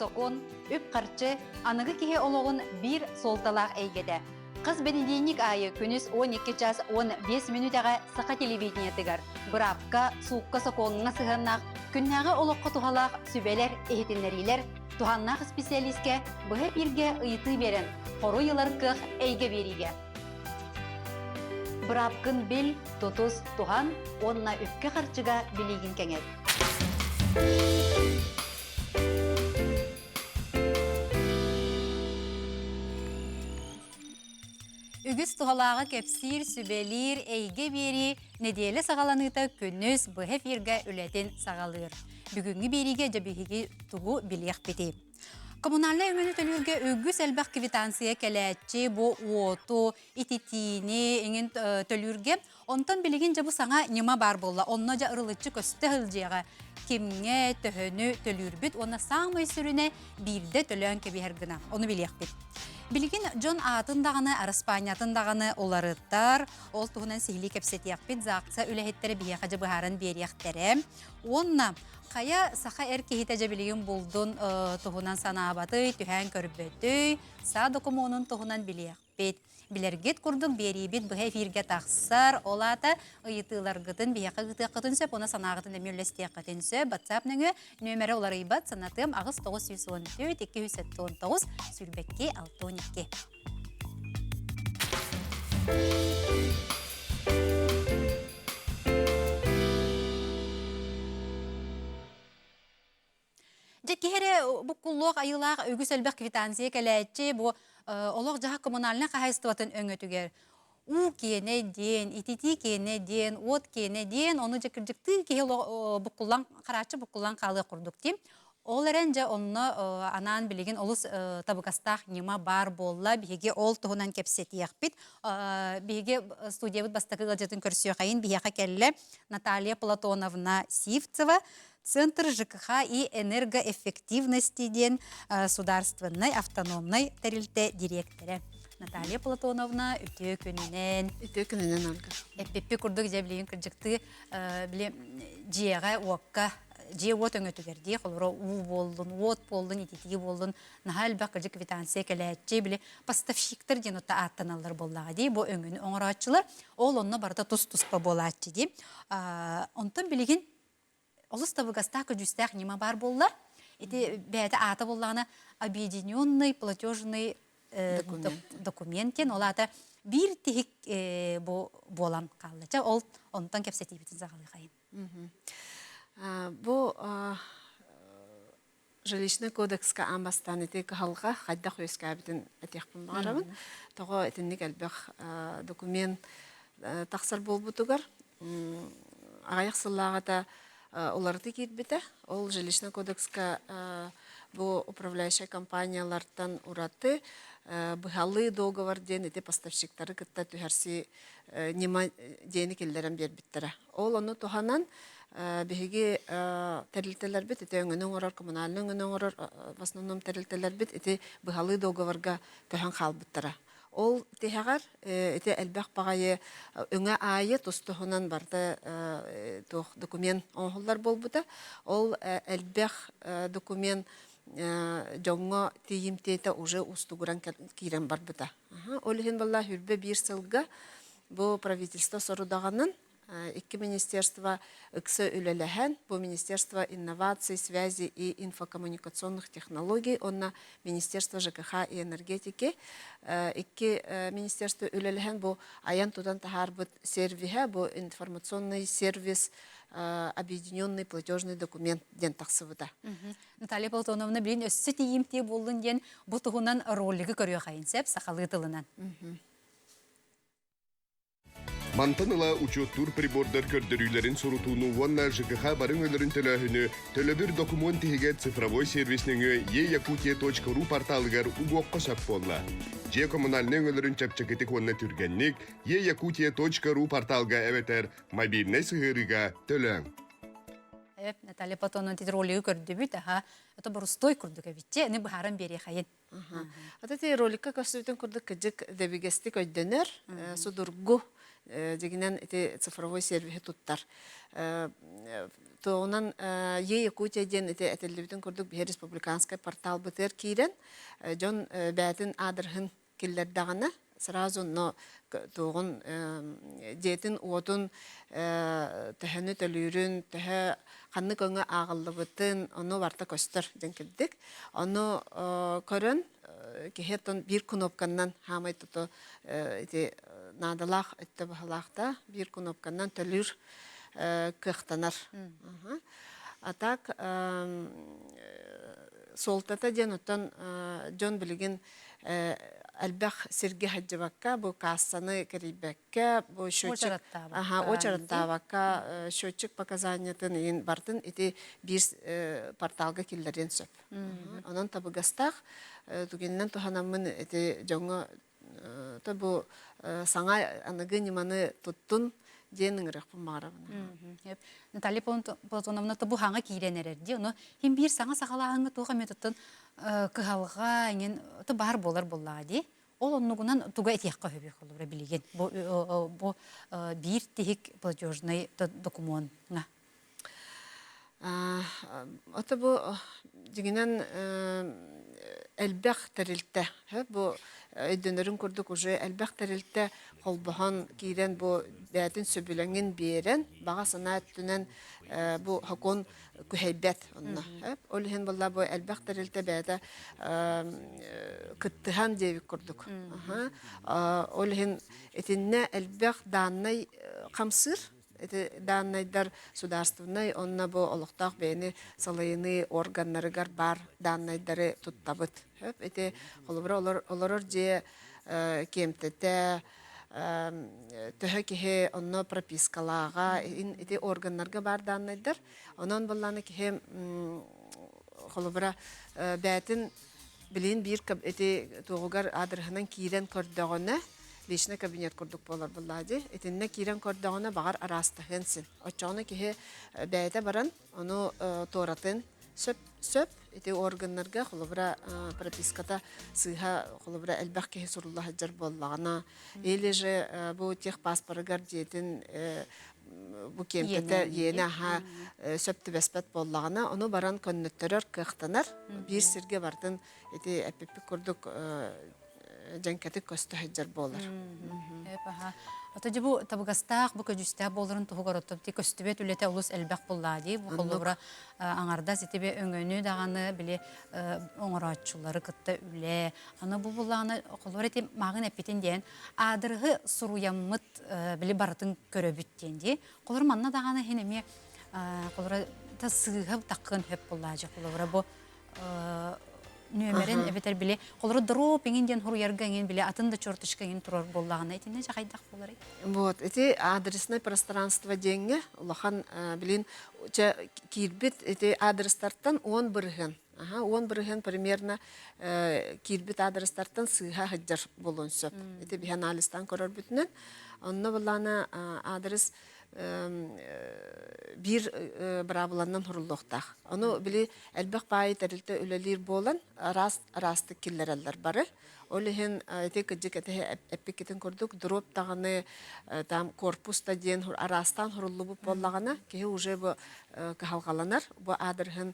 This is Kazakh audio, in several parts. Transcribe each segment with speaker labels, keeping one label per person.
Speaker 1: сокон, үп қарчы, анығы кеге олығын бір солталақ әйгеді. Қыз бенедейник айы күніс 12 час 15 минутаға сақа телевидениятыгар. Бұрапқа, суыққа соконыңа сығырнақ, күннағы олыққа тұғалақ сүбелер, эхетінлерилер, туғаннақ специалистке бұғы бірге ұйты берін, қору елар қық әйге беріге. Бұрапқын біл, тұтыз туған, онына үпке қарчыға білеген кәңет. Үгіз тұғалағы кепсир, сүбелир, әйге бері, неделі сағаланыта күніз бұхев ерге үлетін сағалыр. Бүгінгі беріге жабығыға тұғы білек беті. Коммунальный өңіні төлірге үгіз әлбәқ квитанция кәләтчі, бұ уоту, ититini, еңін төлірге, онтан білеген жабы саңа нема бар болла. Онна жа ұрылытчы көсті ғылжеға кемге төхіні төлірбіт, ona саңмай сүріне бірде төлін кебігергіна. Оны білек бет. Білген Джон атындағаны, Араспаниятындағаны оларыттар, ол тұғынан сейлі кәпсет яқпет, зақса үләхеттері бияқа жабығарын берияқтері. Онна қая сақа әркехеті жабілеген болдың тұғынан санабаты, түхән көрбөті, са докумонын тұғынан білияқпет. Білергет күрдің беребет бұға эфирге тақсар, олата ұйытылар ғытын, бияқа ғыты қытын сөп, оны санағытын әмелесте қытын сөп, батсап нөңі нөмірі олар ұйбат, санатым ағыз 914-219 сүрбекке 612. Жеккері бұққұллық айылақ өгіс әлбәқ квитанция кәләтчі бұ олық жаға коммунальна қағайыстыватын өңөтігер. У кені ден, итити кені ден, от кені ден, оны жекіржікті кейі бұққұллан, қарачы бұққұллан қалы құрдық дейм. Ол әрінже оны анан білеген олыс табықастақ нема бар болла, бейге ол тұғынан кепсеті яқпет. Бейге студиябыт бастақы ғалжатын көрсіе қайын бейеқа кәлі Наталья Платоновна Сивцева, Центр ЖКХ и энергоэффективности ден Сударственной автономной тәрілті директоры. Наталья Платоновна үті күнінен.
Speaker 2: Үті күнінен алға.
Speaker 1: Әппеппе күрдік жәбілеген кіржікті жиеға уаққа жие от өңөтігерде, қолыра у болдың, от болдың, ететіге болдың, наға әлбәқ кіржік квитанция кәләтче біле поставщиктер ден отта аттаналар болдаға дей, бұл өңіні оңыратшылар, ол онына барда тұс-тұспа болатшы дей. Онтан білеген олыс табығастақ көжістәқ нема бар болла, бәді аты боллағына объединенный платежный документтен, ол аты бір тегік болан қалды. Ол онтан кәпсеті бетін зағалы қайын.
Speaker 2: Бұл жилищный кодексқа анбастан еті қағалға қайдақ өске әбітін әтеқпін бағарабын. Тоғы әтіннік әлбәқ документ тақсыр бол бұтығар. Ағайық сыллағата оларды кетбіті. Ол жилищный кодексқа бұл управляющая компаниялардан ұраты бұғалы договор ден еті поставщиктары күтті түхәрсі нема дені келдерін бербіттірі. Ол оны тұханан беге тәрілтелер бит, эти өңінің орар, коммунальның өңінің орар, в основном тәрілтелер бит, эти бұғалы договорға көһен қалбыттыра. Ол тегағар, эти әлбәқ бағайы өңі айы тұстығынан барды документ оңғылар болбыда. Ол әлбәқ документ жоңға тейімтеті уже ұстығыран кейрен барбыда. Ол ең болла хүрбе бір сылға бұл правительство сорудағанын Iki министерства ыксы үлеләһән, бу министерство инноваций, связи и инфокоммуникационных технологий, онна министерство ЖКХ и энергетики. Iki министерство үлеләһән бу аян тудан тахарбыт сервиһә, бу информационный сервис, объединенный платежный документ ден тақсыбыда.
Speaker 1: Наталья Платоновна білін өссі тейімте болдың ден бұл тұғынан ролігі көріе қайын сәп сақалы тылынан.
Speaker 3: Мантаныла учеттур прибордар көрдөрүлөрүн сурутууну вонна ЖКХ барын өлөрүн төлөһүнү төлөбүр документ тиге цифровой сервиснеңи e-yakutia.ru порталыгар угокко сап болла. Же коммунальный өлөрүн чапчакетик вонна түргенник e-yakutia.ru порталга эветер мобильный сыгырыга төлөң.
Speaker 1: Наталья Платоновна тит ролиги көрдөбүт, это борустой курдуга битче, не бахаран бери хайын.
Speaker 2: Ата те роликка көсөтөн курдук кыжык дебигестик өйдөнөр, судургу дегенен эти цифровой сервисы туттар. Тоонан Якутия ден эти этеллибитин курдук бе республиканская портал бытер кирен, жон бәтин адырхын киллердагына сразу но тоғын детин уотун тәһәне төлүрүн тәһә ханны көңө агылды бытын ону барта көстөр ден кирдик. Ону көрөн кехеттон бир кнопканнан хамай тото эти надалах этте бахалахта бир кнопканнан төлүр кыхтанар. Атак солтата ден оттан жон билигин Әлбәх Сергей Хаджабакка, бу кассаны керибекке, бу счетчик, очараттабакка счетчик показаниятын ин бартын ити бир порталга киллерден сөп. Онон табыгастах тугеннен туханамын ити жоңо табу саңа аныгы ниманы туттун денің рықпын мағарабына.
Speaker 1: Наталья Платоновна табу хаңа кейренерерді. Оны хем бир саңа сақалағыңы туға методтын кыхалга ingen то бар болар боллади. Ол оннугунан туга этиякка хөбү холура билеген. Бу бир тихик платежный документна.
Speaker 2: Ата бу дигенен элбэх терилте. Бу өйдөнөрүн көрдүк уже элбэх терилте холбахан кирен бу бәтин сөбүлеңин берен бага санааттынан бу хакон күһәйбәт онна. Ол хен булла бу элбэх терилте бәдә кыттыхан дип көрдүк. Ол хен этинне элбэх данный камсыр это данныйдар сударственный, онна бу олохтах бени салайны органнарыгар бар данныйдары туттабыт. Это холобра олорор же кемтете төһө кихе онно пропискалага эти органнарга бар данныйдар. Онон булланы кихе холобра бәтин билин бир эти тугугар адырхынан кирен көрдөгөнө личный кабинет курдук болар буллади. Этинне кирен көрдөгөнө багар арастыгынсын. Очоны кихе бәйте баран, ону торатын сөп эти органнарга холобра прописката сыйха холобра элбэх кихе сурулла хаджар боллагана. Или же бу тех паспорыгар диетин бу кемпете йена ха сөптү беспет боллагана. Ону баран көннөттөрөр кыхтанар. Бир сирге бардын эти эппи курдук Жанкаты көстө хаджар болар.
Speaker 1: Ата жабу табыгастах бу көжүстә боларын тугоротып ти көстүбет үлете улус элбәк буллади. Бу холбура аңарда ситебе өңөнү даганы биле оңорачулары кытта үле. Аны бу буланы холбура ти магын эпитин ден адыргы суруяммыт биле барытын көрөбүттенди. Колор манна даганы хенеме колора та сыгып таккын хеп буллажы. Холбура бу нөмерен эбетер биле колору дроп иңинден хуруяргаңен биле атында чортышкаңен турар боллагына этине жакайдак болар.
Speaker 2: Вот, эти адресное пространство деньги, улахан билин кирбит эти адрестартан 10 бирген. 10 бирген примерно кирбит адрестартан сыйха хаджар болонсоп. Эти би анализтан көрөр бүтүнөн. Онно булана адрес бир брабыланнан хуруллуктах. Ону били элбек бай терилте үлелер болан расты киллерелер бары. Олихин эти кыжыкете эпикетин көрдүк дроп таганы там корпуста ден арастан хуруллу боллагана ки уже бу кахалгаланар бу адырхын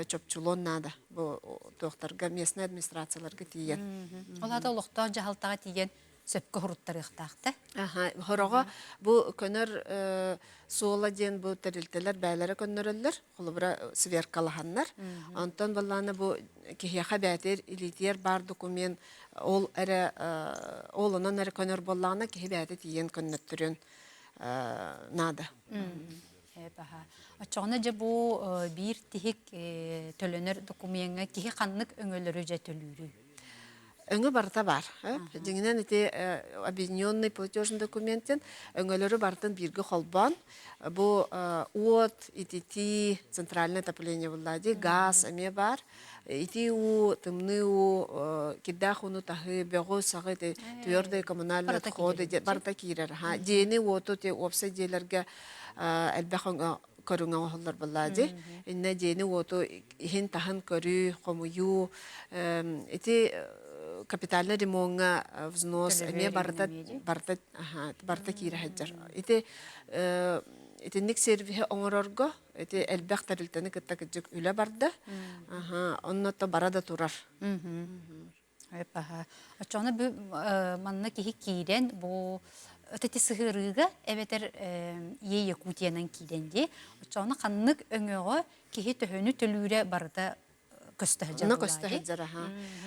Speaker 2: чөпчулон нада бу тохторга местный администрацияларга тиен.
Speaker 1: Олада улукта жахалтага тиен сөпкө хуруттар ыктакты.
Speaker 2: Хорого бу көнөр суола ден бу терилтелер бәйләре көннөрөллөр, холбура сверкалаханнар. Антон балланы бу кихяха бәтер илитер бар документ ол эре олонон эре көнөр боллагына кихи бәте тиен көннөттүрүн нада.
Speaker 1: Ачоны же бу бир тихик төлөнөр документга кихи каннык өңөлөрү же төлүрү.
Speaker 2: Өңі барта бар. Деңінен эти объединенный платежный документтен өңілері бартын биргі холбан. Бу от, ИТТ, центральное отопление влади, газ, әме бар. ИТИ у, тымны у, кидах уну тахы, бегу сағы, твердые коммунальные отходы, барта кирер. Дені оту, опса дейлерге әлбәқ көрүңө оһоллор баллади. Инне дени оту ихин тахан көрү, комую, эти капитальный ремонтга взнос
Speaker 1: Төлөбү
Speaker 2: эме барта
Speaker 1: эмнеме ди?
Speaker 2: барта кире хаджар. Ити итинник сервиһи оңорорго ити элбэх тарилтаны кытта кыджык үле барда. Оннотто барада турар.
Speaker 1: Эпаха. Очоны бу манна кихи кирен бу өтөти сыгырыга эбетер ие Якутиянан киренди. Очоны каннык өңөгө кихи төһөнү төлүрө барда көстөһө
Speaker 2: На коста хаджара.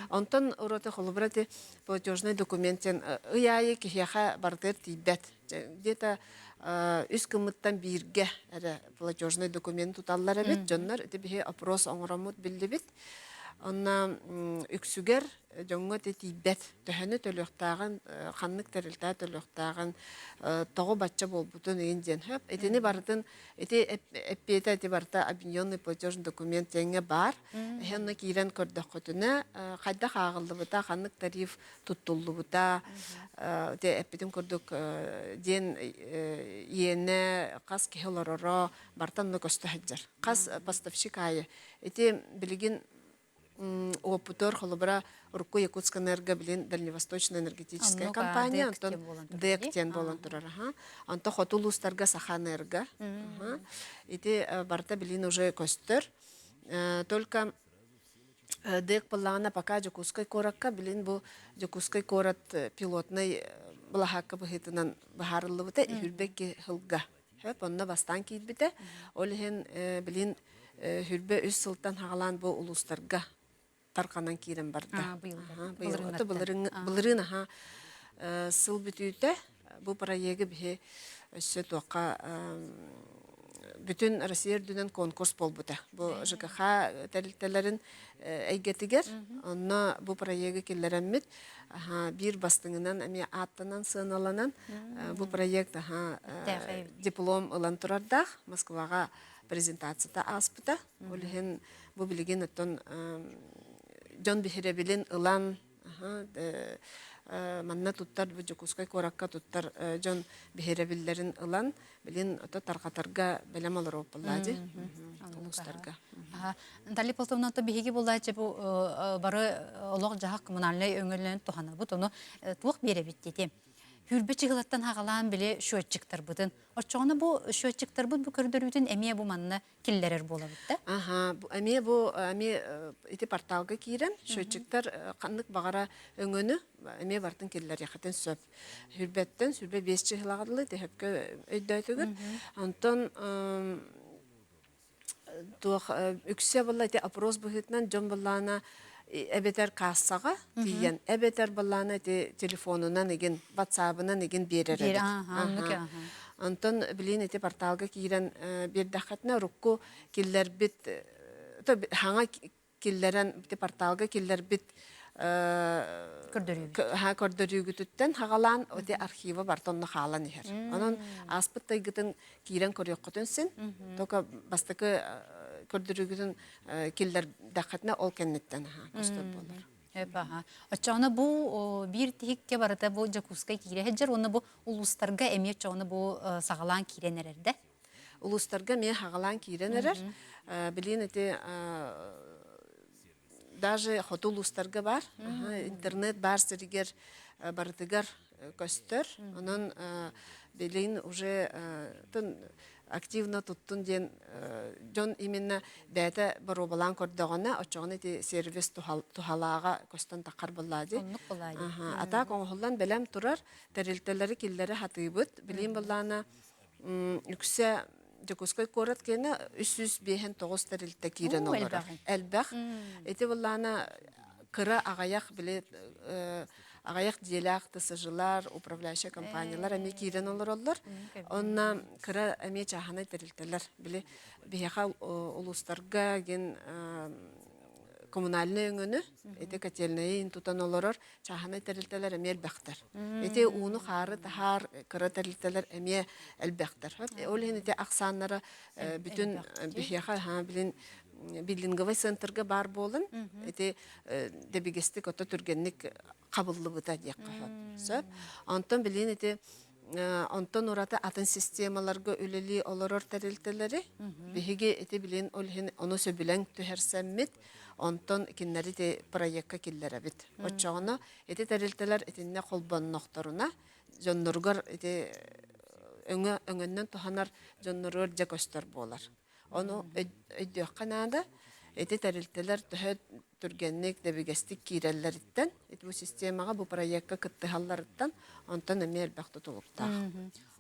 Speaker 2: Онтон уроты холбрати платежный документен ыяйы кихиха бартер тибет. Где-то үс кымыттан бирге платежный документ туталлар бит. Жоннар ити бихи опрос оңоромут билди бит. Онна үксүгер жоңго тибет төһөнү төлөктаган ханнык терилтаа төлөктаган того батча болбутун инден хөп этини бардын эти эппета эти барта объединенный платежный документ теңе бар хенна кирен көрдөкөтүнө кайда кагылдыбыта ханнык тариф туттуллубута те эппетин көрдөк ден иене кас кехолороро бартан көстөһөжөр кас поставщик айы эти билигин опытор холобра руку Якутская энерго билин Дальневосточная энергетическая компания Антон Дектен волонтер Анто хотулустарга Саханерго ити барта билин уже костер только Дек палана пока Якутской коракка билин бу Якутской корат пилотный балахакка бахитынан бахарлыбыта хүрбекки хылга хөп онна бастан кийбите олхен билин хүрбе үс сылтан хагалан бу улустарга тарканан кирен барда. Былырын сыл бүтүтэ бу проекты бе өссө тока бүтүн Россия дүнен конкурс болбута. Бу ЖКХ тәрилтелерин әйгетигер, онна бу проекты киллереммит бир бастыңынан эми аттынан сыналанан бу проект диплом ылан турардах Москвага презентацияда аспыта. Олхен бу билген оттон Жон бихиребилин ылан манна туттар бу Жокускай коракка туттар жон бихиребиллерин ылан билин ото таркатарга белем алар опаллади улустарга.
Speaker 1: Дали полтовна то бихиги боллачы бу бары олог жахак коммунальный өңөлөнүн тухана бут ону тук беребит деди. Хүрбе чыгылаттан хагалан биле шөтчиктер бутын. Очоны бу шөтчиктер бут бу көрдөрүтүн эмие бу манна киллерер болобут да.
Speaker 2: Бу эмие бу эми ити порталга кирен шөтчиктер каннык багара өңөнү эмие бартын киллер якатын сөп. Хүрбеттен сүрбе 5 чыгылагылы тепке өйдөйтүгүр. Антон тух үксө болла ити опрос бухитнан жон боллана эбетер кассага тиен эбетер баллана телефонунан еген WhatsApp-ынан еген берер. Антон билин эти порталга кирен бердахатна рукку киллер бит ханга киллерен эти порталга киллер бит көрдөрүгүтүттен хагалан оте архива бартонна халан ихер. Анан аспыттайгытын кирен көрөккөтөнсүн. Тока бастыкы көрдөрүгүтүн киллер дахатна ол кеннеттен постор болор.
Speaker 1: Эпаха. Очоны бу бир тихикке барата бу Жакускай кире хеджер оны бу улустарга эмие чоны бу сагалан киренерде.
Speaker 2: Улустарга ме хагалан киренерер. Билин эти даже хотулустарга бар. Интернет бар сиригер бардыгар көстөр. Онун билин уже активно туттун ден жон именно бәті бару балан көрдіғана очоғын еті сервис тухалаға көстен тақар болады. Ата коңғылдан бәлем тұрар тәрілтелері келдері хатыбыт. Білейін балана үксе Жокускай корат кені 309 тәрілті керен олар. Әлбәқ. Еті балана кыра ағаяқ біле ағаяқ диелақ тысыжылар, управляющая компаниялар әме кейрен олар олар. Онна кыра әме чаханай тәрілтелер. Біле бияқа улустарға ген коммунальный өңіні, әте котельные тутан оларар чаханай тәрілтелер әме әлбәқтер. Әте уыны қары тахар кыра тәрілтелер әме әлбәқтер. Ол хен әте ақсанлары бүтін бияқа білін билинговый центрга бар болын, эти дебигестик ото түргенник кабыллы бута дияк кахат. Антон билин эти Антон урата атын системаларга үлели олорор тәрилтелери, биһиге эти билин олхин оны сөбүләң төһәрсәммит, онтон киннери те проектка киллере бит. Очоғыны эти тәрилтелер этинне қолбанноқторуна жонноргар эти өңөннөн туханар жонноргар жакостор болар. Onu ödüyor kanada eti tarihler daha Türkiye'nin de bigestik kirellerden bu sistemaga bu proyekte kıttı hallardan ondan emel baktı tulukta.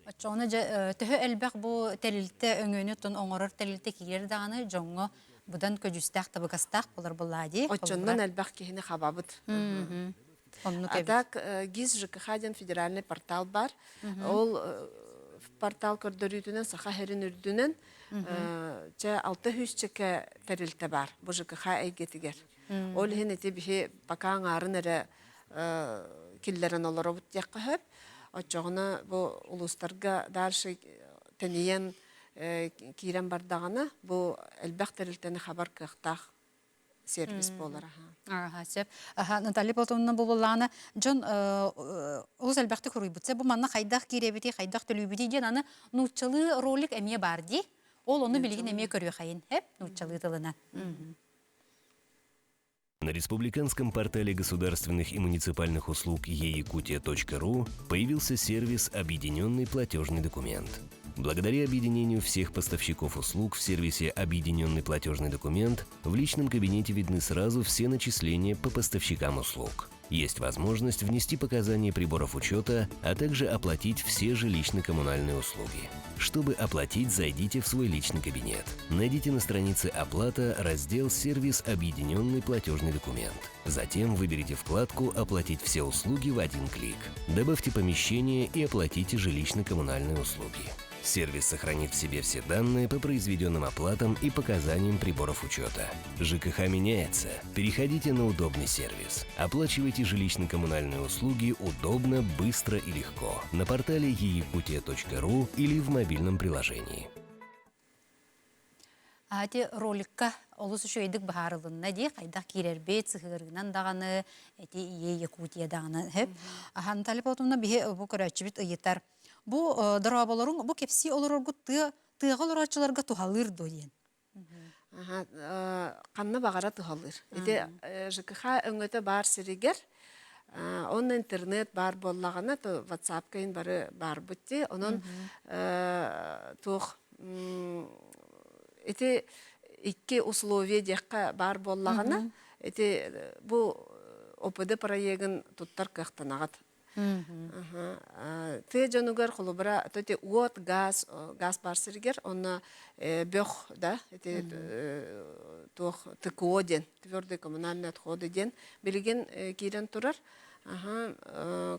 Speaker 1: Açığına tühü elbaq bu telilte öngönü ton oңoror telilte kirer dağını jongo budan köcüstaq tabıgastaq bular bulladı.
Speaker 2: Очоннан elbaq kihini xababıt. Adak giz jıkıhaden federalny portal bar. Ol portal kördürütünen saha herin ürdünen 600 çeke terilte bar. Bu jıkıha eygetiger. Ol hen eti bihi bakan arın ere killerin olara but yakıhıp. Açığına bu uluslarga darşı teniyen kiren bardağına bu elbaq terilteni haber kıhtaq servis bolar.
Speaker 1: Aha, sep. Aha, Natalya Poltovna bululana John Oğuz elbaqti kuruyubutsa bu manna qaydaq kirebiti, qaydaq tölübiti diyen anı nutçalı rolik emiye bardi. Ol onu bilgin emiye körüyor xayın. Hep nutçalı tılına.
Speaker 4: На республиканском портале государственных и муниципальных услуг eyakutia.ru появился сервис «Объединенный платежный документ». Благодаря объединению всех поставщиков услуг в сервисе «Объединенный платежный документ» в личном кабинете видны сразу все начисления по поставщикам услуг. Есть возможность внести показания приборов учета, а также оплатить все жилищно-коммунальные услуги. Чтобы оплатить, зайдите в свой личный кабинет. Найдите на странице «Оплата» раздел «Сервис Объединенный платежный документ». Затем выберите вкладку «Оплатить все услуги в один клик». Добавьте помещение и оплатите жилищно-коммунальные услуги. Сервис сохранит в себе все данные по произведенным оплатам и показаниям приборов учета. ЖКХ меняется. Переходите на удобный сервис. Оплачивайте жилищно-коммунальные услуги удобно, быстро и легко на портале eyakutia.ru или в мобильном приложении.
Speaker 1: Ати роликка олус шөйдік бағарылынна де қайдақ керербет сығырғынан дағаны, әте ие Якутия дағаны. Ахан Наталья Полtovна бе бұл көрәтшібіт ұйытар. Bu darabaların bu kepsi olur tığ olurçularga tuhalır doyen.
Speaker 2: Kanna bagara tuhalır. Ede JKH öngöte bar siriger. Onun internet bar bollagana to WhatsApp kayın bar butti. Onun tuh ete iki условия декка бар bollagana ete bu OPD проегин туттар кыхтанагат. Те жанугар холобра тоте уот газ барсыргер онна бёх да эти тох тыкоден твердый коммунальный отходы ден билген кирен турар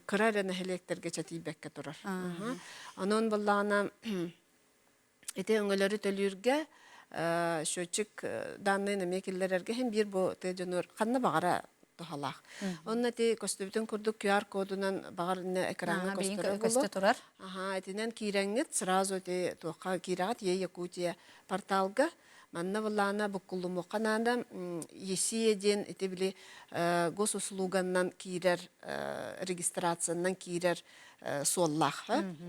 Speaker 2: кырарен электрге чатибекке турар анон баллана эти өңөлөрү төлүргө счетчик данные мекеллерге hem bir bu те жанур канна багара halak. Onun te kostübütün kurduk QR kodundan bağırına ekrana
Speaker 1: kostübütü.
Speaker 2: Aha, etinen kirengit sразу te toqa kiragat Eyakutia portalga manna vallana bukullu muqananda yesiyeden ete bile gosuslуганнан kirer registrasyondan kirer sollah.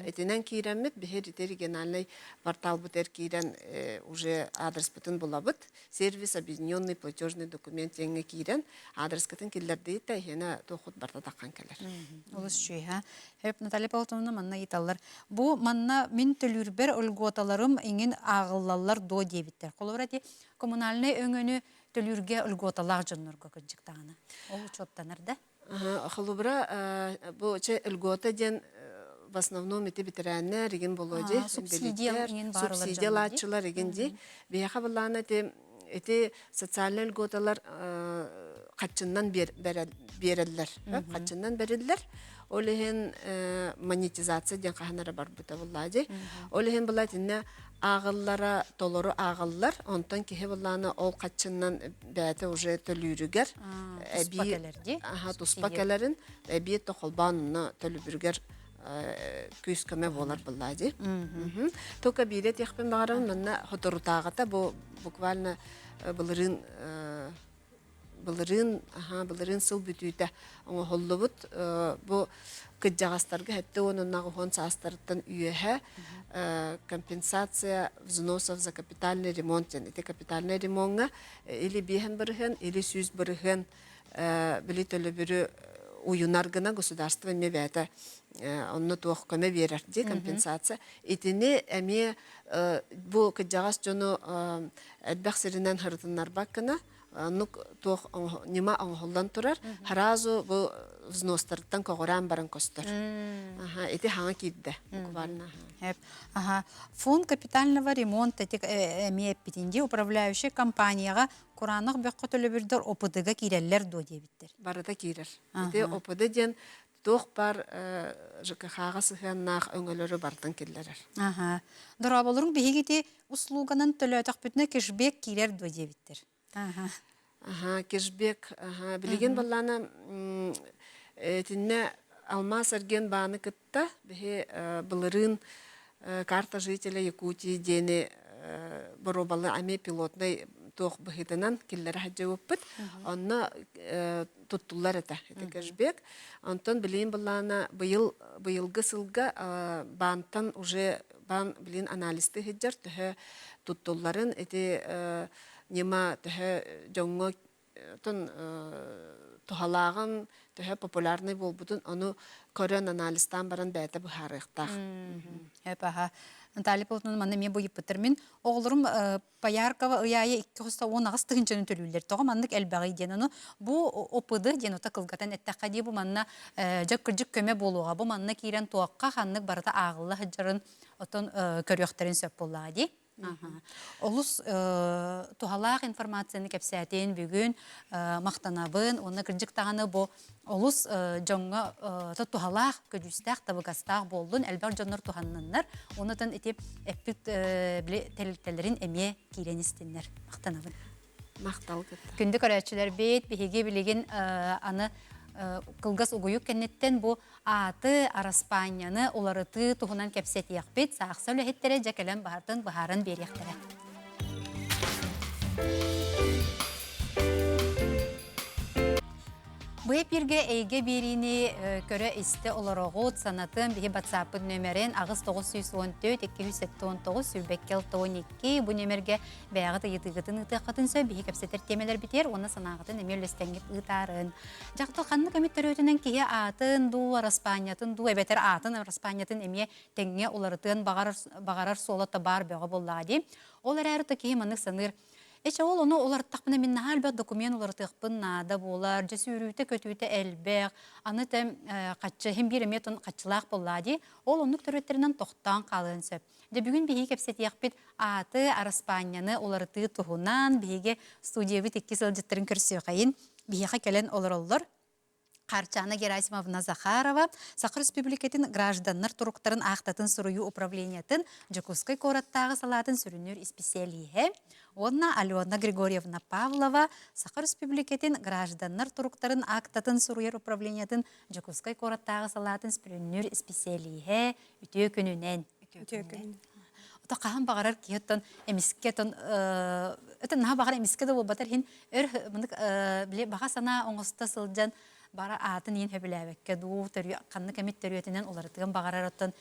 Speaker 2: Etinen kiremmet beher региональный портал бутер кирен уже адрес бутын булабыт. Сервис объединенный платежный документ еңе кирен адрес кытын киллерде те хена тохут барта таккан келер.
Speaker 1: Олус шүй ха. Hep Наталья Полtovна манна италлар. Bu manna min tölürber ulgotalarum ingen ağıllallar do debitler. Kolorati kommunalny öngönü tölürge ulgotalar jonnurga kıcıktağını. Ol çottanırda.
Speaker 2: Холубра bu льгота ден в основном эти ветераны реген болоди, субсидияларчылар регенди. Бияха баллана эти социальный льготалар качыннан берелер, качыннан берелер. Олehen монетизация ден каханара бар бута буллади. Олehen булатинне ağıllara toluru ağıllar, ondan ki hevallana ol kaçından bəyəti уже tölürüger. Tuspakelerin bir toxulbanını tölübürger küskeme bolar bulladı. Toka bilet yaxpın bağırın, mənə hotorutağıta bu bukvalna bunların былырын сыл бүтүйте оңоллубут бу кыджагастарга хетте онуннагы хон саастарыттан үйэхэ компенсация взносов за капитальный ремонт эти капитальный ремонтга или бихэн бырыхын или сүз бырыхын били төлөбүрү уюнаргына государство мебята онно туох көмө берер ди компенсация итини эми бу кыджагас жону эдбахсиринен хыртыннар баккына нук туох нима оңхолдан турар харазу бу взностардан когоран баран костор эти хаңа кидде буквально
Speaker 1: Фонд капитального ремонта эми управляющая компанияга Куранық бөккө төлөбүрдөр опыдыга киреллер до дебиттер.
Speaker 2: Барыда кирер. Эти опыды ден туох бар ЖКХ-га сыханнах өңөлөрү бартан келлерер.
Speaker 1: Дораболорун бигити услуганын төлөтөк бүтүнө кешбек кирер до дебиттер.
Speaker 2: Кешбек, билеген балланы тинне алмас эрген бааны кытта бихи былырын карта жителя Якутии дени боробалы ами пилотный туох быхитынан киллер хаджауппыт онна туттуллар это кешбек онтон билин баллана быйылгы сылга бантан уже бан билин анализды хиджар төһө туттулларын эти нема төһө жоңго тон тухалагын төһө популярный болбутун ону көрөн анализтан баран бәте бухарыктак
Speaker 1: Наталья Полтона манна мен бу иптермин оглорум Паяркова ыяя 210 агыстыгынчын төлүлөр тога мандык элбагы ден бу опыды ден ота кылгатан эттакка ди бу манна жаккыржык көмө болууга бу манна кирен туакка ханнык барда агылла хыжырын отон көрөктерин сөп боллади. Олус тухалаак информацияны кепсәтен бүгүн мактанабын, оны кыржык таганы бу олус жоңга тухалаак көжүстәк табыгастак болдун, элбар жоннор туханнаннар, онутан этип эппит телектелерин эме киренистиннер мактанабын.
Speaker 2: Мактал кытта.
Speaker 1: Күндү көрөчүлөр бет биһиге билеген аны кылгас угуюк кеннеттен бу аты Араспанияны оларыты тухунан кепсет яқпет сақсы өліхеттере жекелен бахарын берияқтары. Бұй бірге әйге беріне көрі істі оларығыт санатын бігі батсапын нөмерін ағыз 914-279 сүрбеккел 12 бұл нөмерге бәғыты етігітін ұтықытын сөй бігі кәпсетер темелер бітер, оны санағытын әме өлістенгіп ұтарын. Жақтыл қанны көметтер өтінен кейе атын ду, Араспаниятын ду, әбетер атын Араспаниятын әме тәңе оларытын бағарар солаты бар бөғі болады. Олар әріті кейе мұнық саныр. Эче ол оны олар тақпына мен нағалбәт документ олар тықпын нада болар, жасы үрүйті көтүйті әлбәқ, аны тәм қатшы, хем бір еметон қатшылақ болады, ол онық түреттерінен тоқтан қалын сөп. Де бүгін бейге кепсет яқпет аты Араспанияны оларыты тұғынан бейге студиявы текке сылжеттірін көрсі қайын, бейге кәлен олар. Қарчана Герасимовна Захарова, Сақыр Республикатын гражданнар тұруқтарын ақтатын сұрыю управлениятын Жокускай кораттағы салатын сүрінер испециалиhe. Онна Алена Григорьевна Павлова, Сақыр Республикатын гражданнар тұруқтарын ақтатын сұрыер управлениятын Жокускай кораттағы салатын сүрінер испециалиhe үтө күнінен. Ота қаған бағарар кейттен емискеттен өтін наға бағар емискеті ол батар хин баға сана оңғыста сылжан бара атын ен хөбіләвекке ду қанны кәмет төрүетінен оларытыған бағарараттан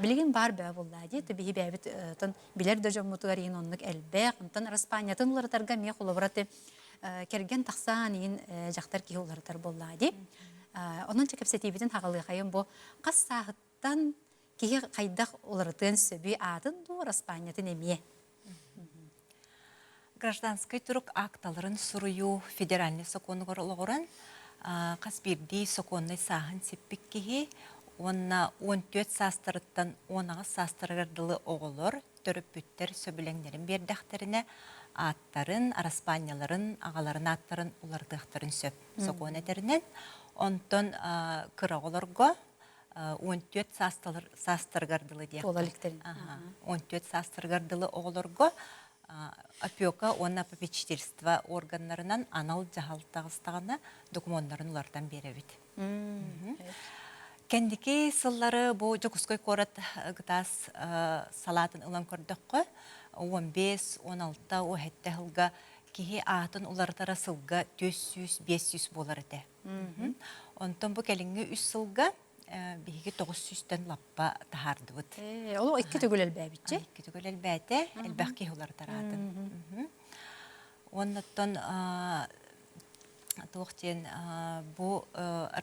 Speaker 1: білеген бар бә болады. Төбі бәбіт білер дөжі мұтығар ең онлық әлбәқ. Онтан Распаниятын оларытарға меқ олабыраты керген тақсан ең жақтар кей оларытар болады. Онын чекепсетебетін хағалы қайын бұл қас сағыттан кей қайдақ оларытын сөбі атын ду Распаниятын әме.
Speaker 5: Гражданский турук акталарын сұрую федеральный законы ғорылығырын қас бірдей соқонный сағын сеппік кеге, онна 14 састырыттан 10 састырғырдылы оғылыр, түріп бүттер сөбілеңдерін бердіқтеріне аттарын, Араспанияларын, ағаларын аттарын олардықтарын сөп соқон әдерінен. Онтон қырағылырға 14 састырғырдылы дейік. 14 састырғырдылы оғылырға опека, онна попечительство органларынан анал жағалтағыстағына документтарын олардан беребет. Кендики сыллары бұл Жокускай корат ғытас салатын ұлан көрдіққы 15-16 оғетті ғылға кихи атын улартара сылга 400-500 болар эте. Онтон бу келинге 3 сылга биһиги 900-тен лаппа тахардыбыт.
Speaker 1: Ол икки түгүл элбэбитчи.
Speaker 5: Китүгөл элбәте, элбәхки улартаратын. Оннаттан тоқтен бу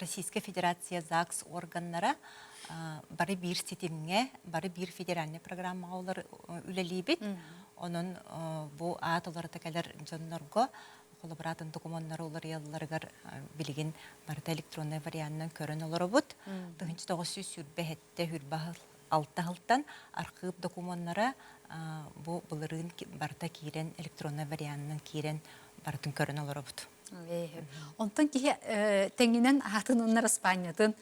Speaker 5: Российская Федерация ЗАГС органнара бары бир сетимге, бары бир федеральный программа олар үлелибит. Onun bu at olarak kadar canlarga kolaboratan dokümanları olur yıllargar bilgin barda elektronlu variantından körün olur bud. Dıhınç 900 sürbe hette hürbahıl alttan arxıv dokümanlara bu bulurun barda kiren elektronlu variantından kiren bardın körün olur bud.
Speaker 1: Ondan ki tenginen atın onlar İspanya'dan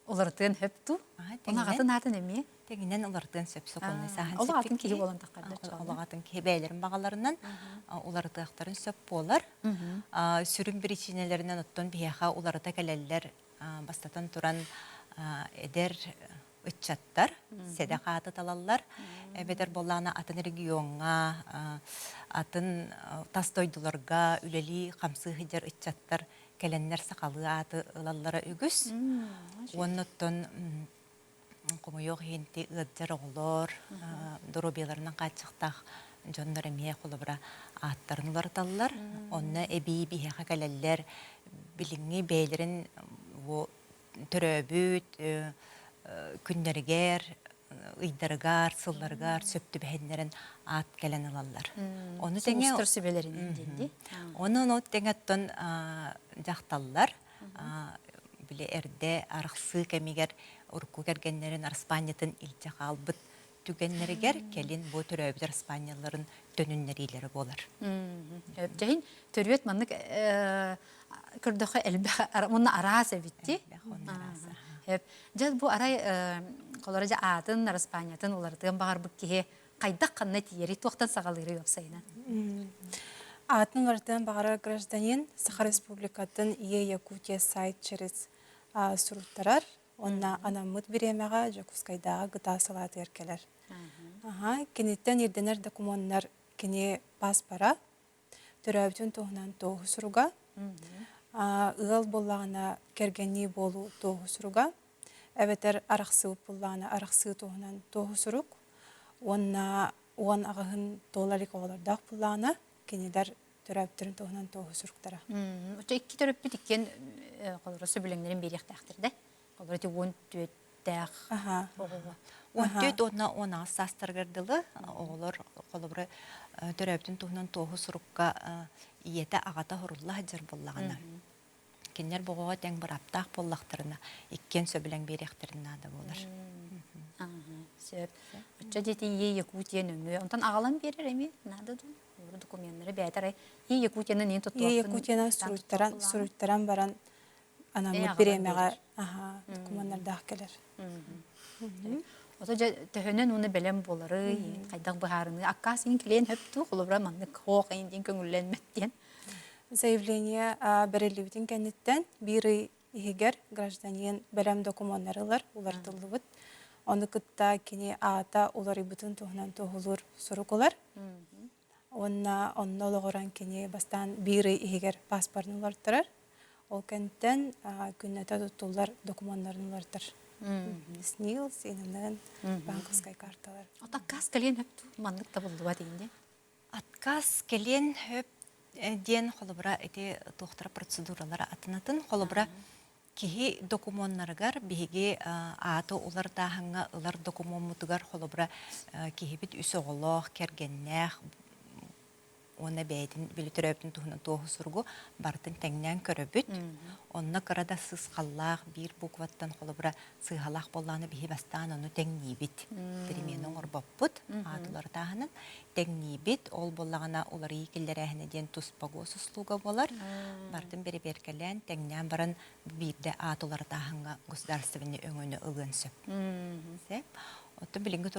Speaker 1: olardan heptu. Ona atın atın emi.
Speaker 5: Teginen olardan söpsü konu sahan.
Speaker 1: Ola atın ki olan takarlar.
Speaker 5: Ola atın ki beylerin bağalarından olarda aktarın söp bolar. Sürüm biriçinelerinden otton biyaha olarda geleller bastatan turan eder ütçattar, sedakatı talallar. Beder bollana atın regionga, atın tastoydularga, üleli kamsı hider ütçattar. Gelenler sakalı atı ılallara ügüs. Onutton como yok hinti ıdjar olur, dorobiyalarından kaçıqtaq jonlar emiye kolabra attarınılar tallar. Onna ebi biheqa geleller bilingi beylerin bu töröbüt, künneriger, ıydarıgar, sıllarıgar, söptü behenlerin at gelen alallar. Onu
Speaker 1: Soğustır sübelerinin dendi.
Speaker 5: Onu tengatton jaqtallar. Bile erde arıqsı kemiger urku gergenlerin Arspanya'dan ilçe qalbıt tügenleriger kelin bu töröbüler İspanyalıların dönünlerileri bolar.
Speaker 1: Jahin törüet manlık kırdığı elbe onu arasa bitti. Hep jaz bu aray kolaraja atın İspanya'dan olardan bağır bu ki qayda qannat yeri toqtan sağalırı yapsayna.
Speaker 6: Атын артын бағара гражданин Саха Республикатын Е Якутия сайт через суруттарар. Онна анамыт биремеға Жакускайдағы гыта салаты еркелер. Кенеттен ерденер документар кене паспара. Төрәбітін тоғынан тоғы сұруға. Үғал болағына кергені болу тоғы сұруға. Әветер арақсы болағына арақсы тоғынан тоғы сұруқ. Онна оған ағығын долларик оғалардақ болағына kendiler törəbtirin toğunan toğu sürüktara.
Speaker 1: Oça iki törəb bitikken qolara söbülenlerin beri yaxtaqtırdı. Qolara te 10 tüyəttəq.
Speaker 5: On tüyət ona sastırgırdılı. Oğlar qolara törəbtin toğunan toğu sürükka iyete ağata horullah jır bollağına. Kendiler boğağa təng bir aptaq bollaqtırına, ikken söbülen beri yaxtırına da bolar.
Speaker 1: Söp. Oça deti ye Yakutiya nöngü. Ondan ağalan berir emi? Nada du? Dokumentleri beyler. Ye Yakutiya'nın neyin tuttuğunu?
Speaker 6: Ye Yakutiya'nın sürüttəran baran anamıt biremeğe dokumentler dağ gelir.
Speaker 1: Oto töhönün onu belem boları, qaydaq baharını. Akka senin kileyen heptu, kolobra manlık hoq indin köngüllenmettiyen.
Speaker 6: Заявление берелибитин кеннеттен бири игер гражданин белем документтарылар улартылыбыт. Оны кытта кини ата уларыбытын туһунан тоһулур сурукулар. Онна логоран кини бастан бири игер паспортын улартырар. Ол кенттен күннәтә туттулар документтарын улартыр. СНИЛС, иненен банковскай карталар.
Speaker 1: Отказ kileyen heptu, manlık tabıldıva deyinde.
Speaker 5: Отказ келен хөп ден холобра эти тохтара процедуралары атынатын холобра кихи документтарыгар биһиги аты улар таханга улар документугар холобра кихибит үсө олох кергеннэх ona beytin bilitöröptün tuhuna tohu surgu bartın tengnen köröbüt. Onna karada sız qallaq bir bukvattan holobra sığalaq bollağını bihi bastan onu tengnibit. Dirimenin orbapput atılar tahanın tengnibit. Ol bollağına oları yikillere ahine tuspago susluga bolar. Bartın beri berkelen tengnen baran bir de atılar tahanga gusdarsıvini öngönü ılgın söp. Otu bilingi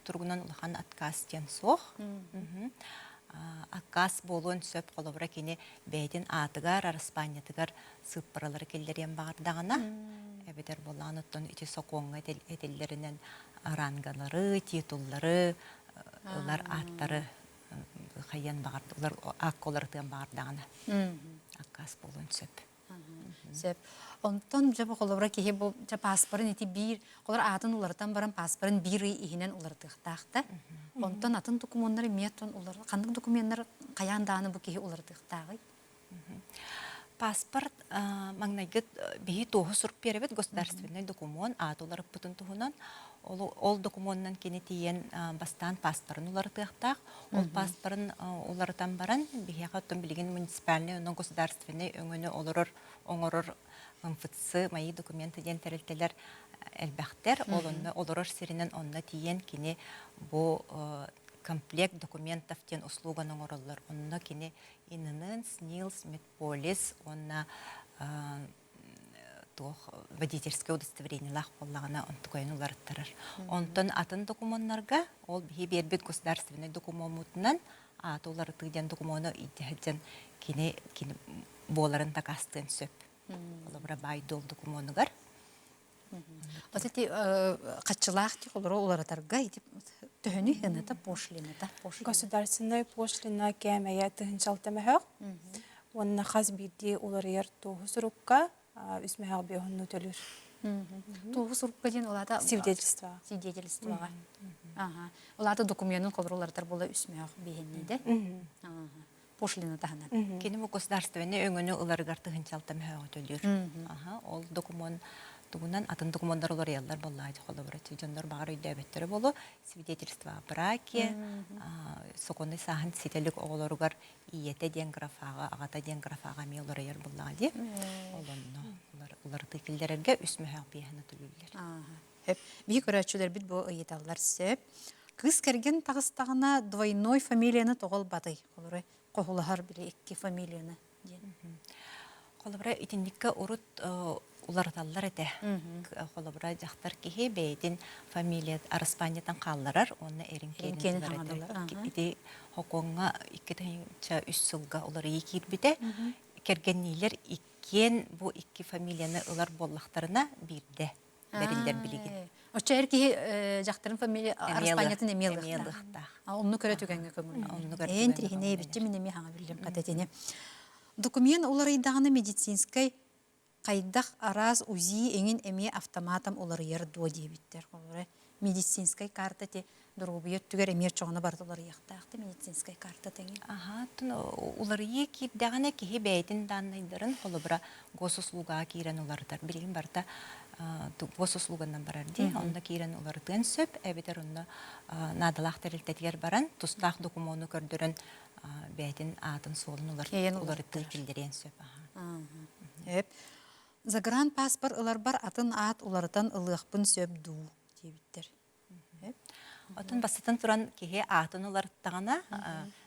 Speaker 5: turgunan ulağan atkaz diyen soğ. Akkas bolun söp kolobra kini beytin atıgar, Arspanya'tıgar sıpparaları kellerien bağırdağına. Ebeder bolan otton içi sokonga etellerinin arangaları, titulları, ılar atları хайян бағарды, олар ақ олардығын бағардағына. Аққас болуын сөп.
Speaker 1: Сөп. Онтон жабы қолыбыра кеге бұл паспорын еті бір, қолар атын олардан баран паспорын бір ихінен олардықтақты. Онтон атын документтары меттон олар, қандық документтары қаяндағаны бұл кеге олардықтағы?
Speaker 5: Паспорт маңнайгыт бейі тоғы сұрып беребет государственный документ, ат олар бұтын тұғынан. Ол документнан кені тиен бастан паспорын олардықтақ. Ол паспорын олардан баран, бейіға өттен білген муниципальный, онын государственный өңіні оңырыр МФЦ, майы документы ден тәрілтелер әлбәқтер. Оларыр сиринен онына тиен кені бұл комплект документов тен услуганың оралар. Онына кені инынын, СНИЛС, Медполис, онына водительское удостоверение лах боллағына онтықайын олар тұрар. Онтын атын документтарға, ол бейі бербет государственный документынан, аты олар тыгден документы идехден кені боларын такастын сөп. Олабыра байды ол документығар.
Speaker 1: Оте қатшылақ тек оларатарға төхіні ғынeta пошлината.
Speaker 6: Государственная пошлина кәмәйә тыһынчалтамаһақ. Онна хас бидди улар ер тоғы сұрыққа үсмәһәл бейхонну төлір.
Speaker 1: Тоғы сұрыққа ден олада
Speaker 6: Свидетельство.
Speaker 1: Свидетельствоға. Олада документын қолырулардар бола үсмәғ бейхеннейді. Пошлина тағынан.
Speaker 5: Кені бұл государственный өңіні ұларығар тыһынчалтамаһақ төлір. Ол документ тугунан атын документтар олар яллар боллайды холобра түйдөндөр багыр үйдө беттери болу свидетельство о браке соконный сахан сителик оголоругар иете ден графага агата ден графага ми олар яр боллайды олонно олар тыкилдерге үсмөһөк бияны түлүллер
Speaker 1: бии көрөчүлөр бит бу ыйыталлар сөп кыз керген тагыстагына двойной фамилияны тогол бадай олар кохулахар биле эки фамилияны
Speaker 5: холобра итинникке урут уларталлар эте. Холобра жақтар кихе бейдин фамилия Араспаниядан қалларар, оны эрин кенин ити хоконга 2-3 сылга улар екир бите. Кергеннилер иккен бу икки фамилияны улар боллақтарына бирде. Берилдер билигин.
Speaker 1: Оча эрки жақтарын фамилия Араспаниятын
Speaker 5: эмелыхта.
Speaker 1: Онну көрө түгөнгө көмүл. Эн трихине битчи минеме хаңа билдим катетине. Документ улар идаганы медицинской Қайдақ араз УЗИ эңин эме автоматам олар ер дуа дебиттер. Медицинскай карта те дұрғыбиет түгер эмер чоғына барды олар яқтақты медицинскай карта теңін.
Speaker 5: Олар ек дағана кеге бәйтін даннайдарын холыбыра госуслуға кейрен олардар. Білген барда госуслуғаннан барар дей, онда кейрен олардың сөп, әбетер онда надалақ тәрілтетігер баран, тұстақ документу көрдірін бәйтін атын солын олар түйкілдерен сөп.
Speaker 1: Загран паспорт ылар бар атын ат улардан ылыqпын сөп ду дебиттер.
Speaker 5: Отын басытын туран кеге атын уларттағана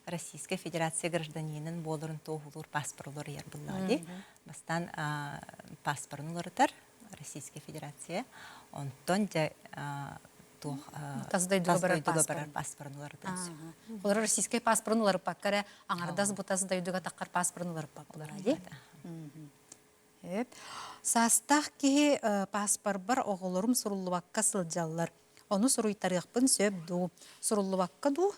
Speaker 5: Российская Федерация гражданинын болырын тоғылыр паспорт улар ер бұллады. Бастан паспорт уларытар Российская Федерация. Онтон жа
Speaker 1: Таздайдуға
Speaker 5: барар паспорт уларытын сөп.
Speaker 1: Олар Российская паспорт улары паққара аңардас бұтаздайдуға таққар паспорт улары пақ бұлар. Састақ кеге паспорт бар оғылырым сұрулуаққа сылжалар. Оны сұруйтарықпын сөп ду. Сұрулуаққа ду,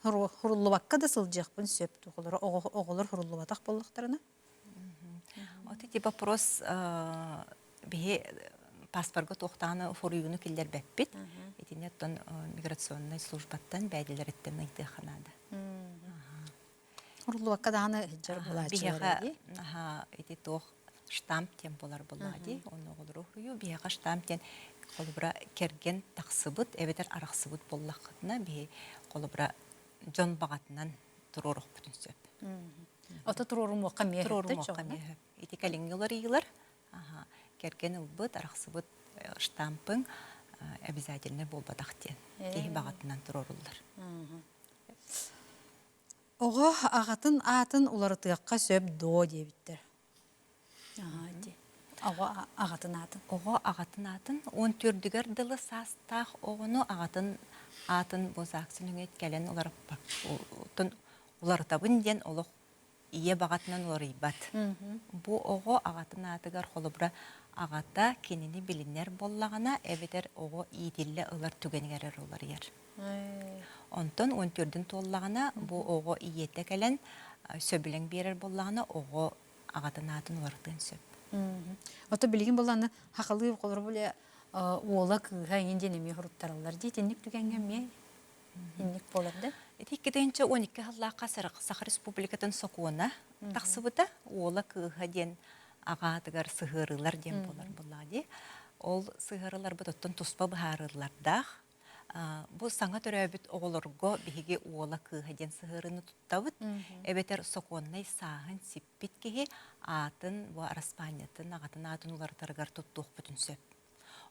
Speaker 1: хұрулуаққа да сылжақпын сөп ду. Оғылыр хұрулуатақ болуқтарына?
Speaker 5: Оты типа вопрос бе паспортға тоқтағаны форуюны келдер бәппет. Етінеттен миграционный службаттан бәйділер еттен ұйты қанады.
Speaker 1: Хұрулуаққа дағаны жар болады.
Speaker 5: Бейға тоқ штамп тен болар болады. Оны оғылыр ұхырую. Бейға штамп тен қолыбыра керген тақсыбыт, әбетер арақсыбыт боллақытына бей қолыбыра жон бағатынан тұрорық бүтін сөп.
Speaker 1: Ота тұрорым оқа мейхіпті?
Speaker 5: Тұрорым оқа мейхіп. Еті кәліңгілер иғылар. Керген ұлбыт, арақсыбыт штампың обязательно болбадақ тен. Кейі бағатынан тұрорылар.
Speaker 1: Оға ағатын атын уларытыққа сөп до дебіттер. Оға ағатын атын.
Speaker 5: Оға ағатын атын. Он түрдігер дылы састақ оғыны ағатын атын бозақсын өңет кәлен уларытабын ден олық ие бағатынан олар ибат. Бұ оға ағатын атығар қолыбыра ағата кенені білінер боллағына әбетер оға иділі ұлар түгенігерер олар ер. Онтон 14-ден толлағына бу оғы иетте кәлен сөбілен берер боллағына оғы ағатынатын олардың сөп.
Speaker 1: Ото билигин боланы хакылы колор буле уола кыга инде неме хуруттаралар дейтинник түгенге ме инник боларды.
Speaker 5: Этиккеденче 12 халлаqa Сах Республикатын сокуына тақсыбыта уола кыга ден ағатыгар сыгырылар ден болар буллади. Ол сыгырылар бутоттон туспа бахарылардах. Бу саңа төрөбүт оголорго биһиги уола кыга ден сыгырыны туттабыт. Эбетер сокуоннай саахын сиппит киһи атын бу Араспаниятын агатын атын улартарыгар туттух бүтүн сөп.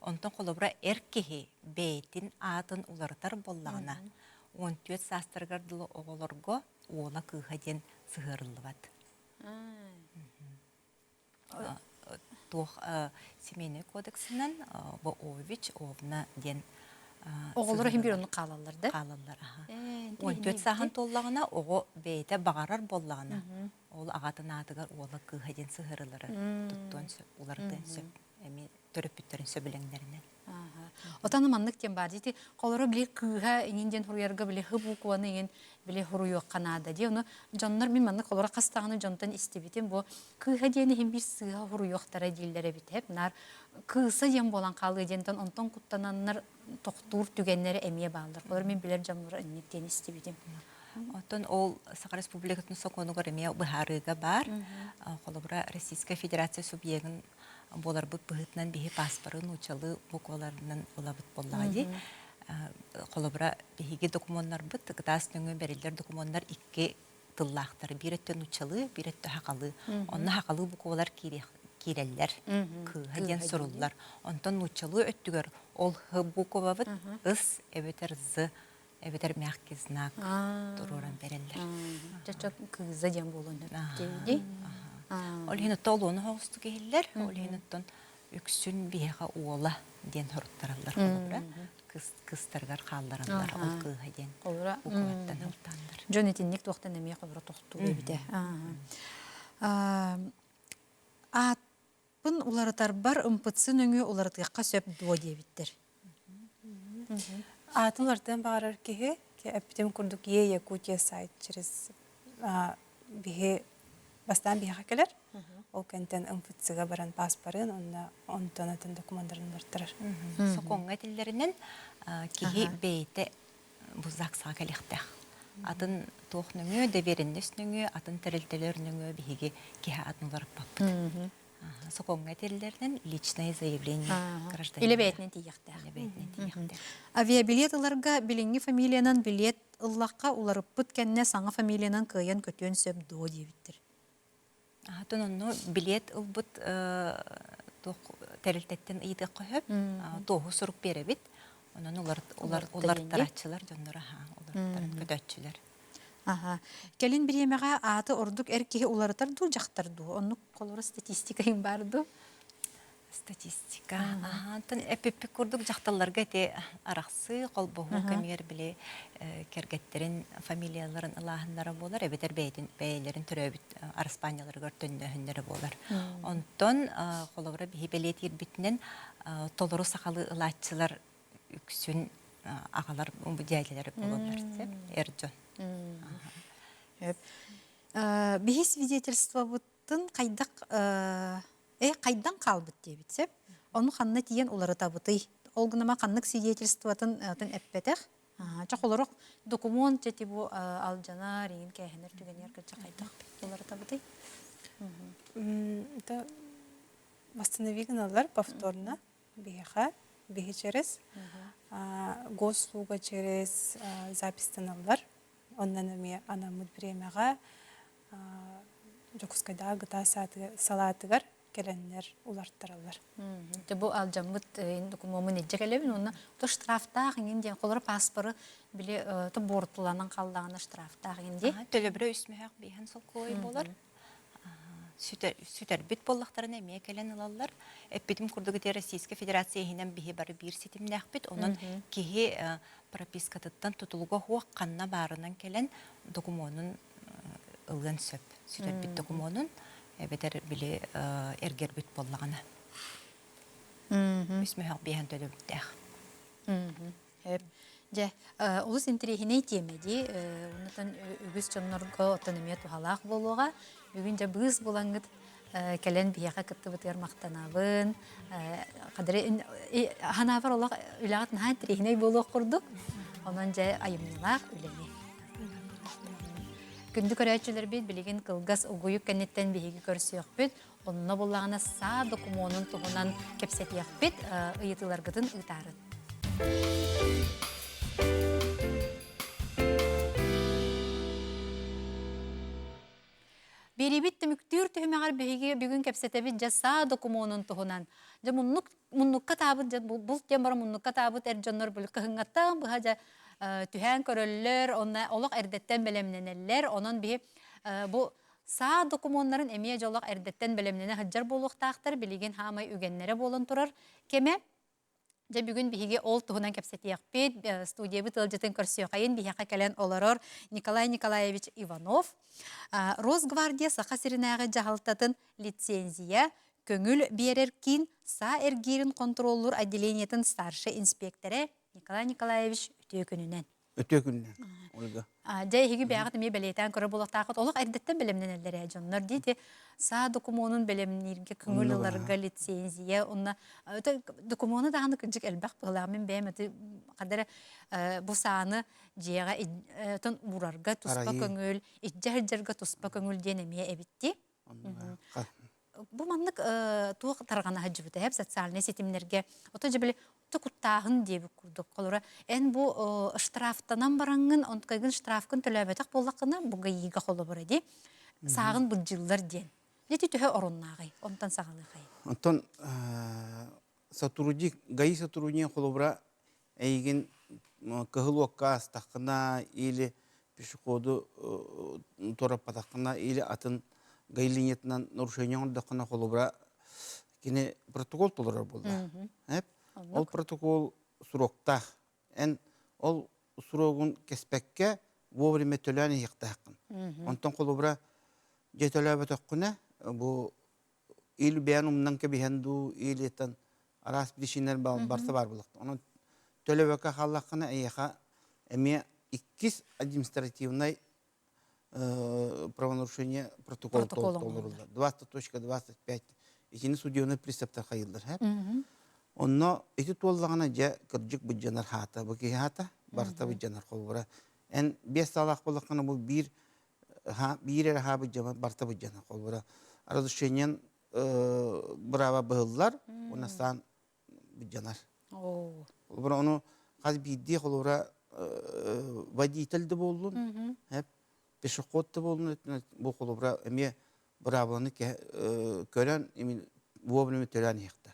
Speaker 5: Онтон колобра эркиһи бейтин атын улартар боллагына 14 састыргар дылы оголорго уола кыга ден сыгырылыбат. Тух семейный кодексинен бу Ович овна ден
Speaker 1: Оголор хим бирonu калалар да.
Speaker 5: Калалар. 14 сахан толлагына ого бейте багарар боллагына. Ол агатын атыгар уола кыга ден сыгырылары туттон уларды сөп. Эми төрөпүттерин сөбүлеңдеринен.
Speaker 1: Отаны маннык тем бар дити колоро биле кыга ининден хуруярга биле хыбу куаны ин биле хурую канада ди оны жоннор мен маннык колоро кастаганы жонтон истебитим бу кыга дени хим бир сыга хуруюктара диллере битеп нар кыса ем болан калы дентон онтон куттананнар токтур түгеннери эмие баалдар. Колор мен билер жамнор инниктен истебитим.
Speaker 5: Отон ол Сах Республикатын соконугар эмие быхарыга бар. Колобра Российская Федерация субъегин болар бут быһытнан биһи паспорын учалы букваларынан улабыт боллагы. Колобра биһиги документтар бут гытас нөңө берилер документтар икки тыллахтар бирэттен учалы, бирэттен хакалы. Онна хакалы буквалар киреллер, кыһаден суруллар. Онтон учалы өттүгөр ол х буква бут ыс эбетер з эбетер мягкий знак туруран береллер.
Speaker 1: Чачак кыза дем болонду дейди.
Speaker 5: Ол хин толуны хосту кеһиллер, ол хинеттен үксүн биһага уола ден хоруттаралар колобра. Кыстаргар калдырандар ол кыга ден.
Speaker 1: Колора
Speaker 5: Укуаттан алтандар.
Speaker 1: Жонетинник тоқтан эмие колора тоқту бите. Атпын уларытар бар ымпытсын өңү уларытыгакка сөп дуо дебиттер.
Speaker 6: Атылардан бағарар кеге, әптем күрдік Якутия сайт через біге, бастан біге келер. Ол кәнтен ымфытсыға баран паспарын, онтан атын документарын бартырар.
Speaker 5: Соконга тиллеринен киһи бейте бузаксага келехтэх. Атын тоохнөңө, девериннеснөңө, атын терилтелернөңө биһиги киһи атынлар паппыт. Соконга тиллеринен личное заявление гражданина.
Speaker 1: Или бейтнен тиехтэх. Авиабилетыларга билинги фамилиянан билет ыллакка уларыппыт кенне саңа фамилиянан кыйын көтөн сөп дуо дебиттер.
Speaker 5: Тононно билет ылбыт терилтеттен ыйды көһөп, тооху сурук беребит. Онан улар тарачылар жоннора улар көдөтчүлөр.
Speaker 1: Келин биремега аты ордук эркеге уларытар ду жактар ду. Онну колора статистика им барду.
Speaker 5: Статистика. Тон эпипик курдук жакталларга те араксы колбогу камер биле кергеттерин фамилияларын ылаһындары болар, эбетер бейлерин төрөбүт Араспаниялар көртөннөһүннөрү болар. Онтон колобра бихибелет ирбитинен толору сакалы ылаачылар үксүн агалар бу жайлары болорлар деп эржон.
Speaker 1: Бихи свидетельство буттын кайдан калбыт дебитсеп, onu ханна тиен улары табыты. Олгынама ханнык свидетельствотын эппетех. Чаколорок документ жети бу алжана рин кехенер түгенер кырча кайдак улары табыты.
Speaker 6: Это восстановигналар повторно биге через госуслуга через запистаналар. Оннан эми анамыт бремега жокускайда гыта салатыгар келеннер уларттаралар.
Speaker 1: Бу алжамыт документын эджекелебин онна то штрафтаг инде колор паспоры биле то бортуланан калдагына штрафтаг инде.
Speaker 5: Төлөбрө үсмөк бейхан сол кой болар. Сүтер бит боллактарын эме келен алалар. Эппитим курдугу Российская Федерация хинен бихи бары бир ситимнак бит. Онон кихи пропискатыттан тутулуга хуак канна барынан келен документын ылган сөп. Сүтер бит документын эбетер биле эргер бит боллагана. Үсмөк бейхан төлөбүттэх.
Speaker 1: Же, улус интерехине темеди, онутан үгіз чоннорго отономия тухалақ болуға, бүгін же быз болаңыт кәлен бияға кытты бұтығар мақтанабын, қадыры, ханавар олақ үлағат наға интерехине болуға құрдық, онан же айымнылақ үлене. Күнді көрәтшілер бейт білеген қылғас ұғойық кәнеттен бейгі көрсіяқ бейт, онына болағына са докумонын тұғынан кепсетияқ бейт, ұйытыларғыдың ұйтарын. Беребит тümüktür tühümeğer behiги бүгүн кепсетебит жаса документын туһунан. Жа муннукка табыт бул тембар муннукка табыт эржоннор бүлкө хыңаттан быха жа түһән көрөллөр, онна олок эрдеттен белемненелер, онон би бу са документтарын эмие жолок эрдеттен белемнене хаджар болуктактар билеген хамай үгеннере болон турар. Кеме Жа бүгін биһиге ол туһунан кепсетияқпет, студия бытылжытын көрсөйқайын биһиға кәлен оларор Николай Николаевич Иванов. Росгвардия сақа сиринағы жағалтатын лицензия көңіл берер кин са эргирин контроллур отделениятын старший инспекторы Николай Николаевич өтө күнінен.
Speaker 7: Өтө күнінен, Ольга.
Speaker 1: Жай хиги бәғыт эме бәлейтен көрі болақтақыт. Олық әрдеттен білімнен әлдері әжонлар дейді. Са документын білімнерге күңілілерге лицензия. Онна документы дағаны күнжік әлбәқ бұғыламын бәйім. Қадары бұл саны жеға бұрарға тұспа көңіл, итжәржерге тұспа көңіл ден әмее әбітті. Бұл маңлық туық тарғана хаджыбыты әп социальный сетімлерге. Ота жа білі kuttağın diye bir kurduk kolora. En bu штрафтанан бараңын, онткайгын штрафкын төлөбетек боллақына бұға егі қолы бар еді. Сағын бұл жылдар ден. Неті түхе орыннағай, онтан сағалы қай.
Speaker 7: Онтан гаи сотрудник қолы бұра әйген кығыл оққа астақына или пешеходу торапатақына или атын гаи линиятынан нарушение ордақына қолы бұра кені протокол толырар болды. Ол протокол суроқтақ. Ол суроғын кеспекке вовремя төләні еқтақын. Онтан қолы бұра жетөләбі тоққына, бұл ил бән умнан кәбіхенду, ил еттен арас білішінер барса бар бұлықты. Оның төләбікі қалаққына әйеға әме 2 административный правонарушение протокол толырылды. 20.25. Икені судьёны пристаптар қайылдар. Онно эти туоллагана жа кыржык буджанар хата, баки хата барта буджанар колбура. Эн 5 салак болакана бу бир ха буджама барта буджанар колбура. Разрешениен брава быһыллар, унастан буджанар. Колбура ону каз бидди колбура водитель де болдун, хеп пешеход де болдун, бу колбура эме браваны көрөн эми вовремя төлән еқта.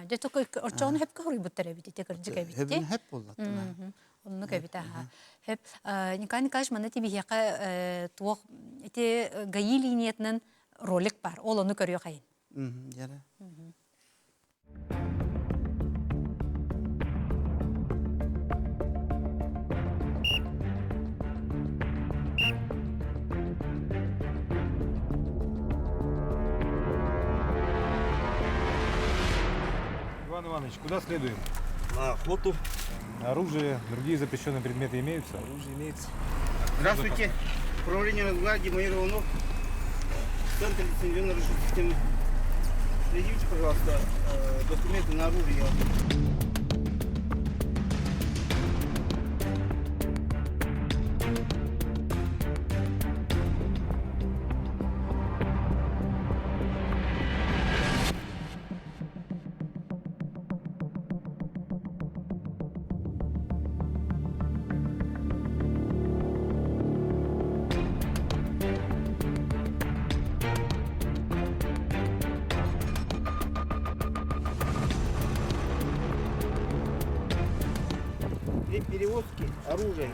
Speaker 1: Жето орчоны хеп көрі бұттар әбіті, текірджік әбіті?
Speaker 7: Хеп болды.
Speaker 1: Onu kabita ha. Hep nikah kaç mana tibi heka tuğ ete gayi liniyetinin rolik var. Onu görüyor kayın.
Speaker 7: Yara.
Speaker 8: Иван Иванович, куда следуем?
Speaker 9: На охоту.
Speaker 8: Оружие, другие запрещенные предметы имеются?
Speaker 9: Оружие имеется.
Speaker 7: Здравствуйте. Управление Росгвардии, майор Иванов. Центр лицензионной разрешительной системы. Предъявите, пожалуйста, документы на оружие. При перевозке оружия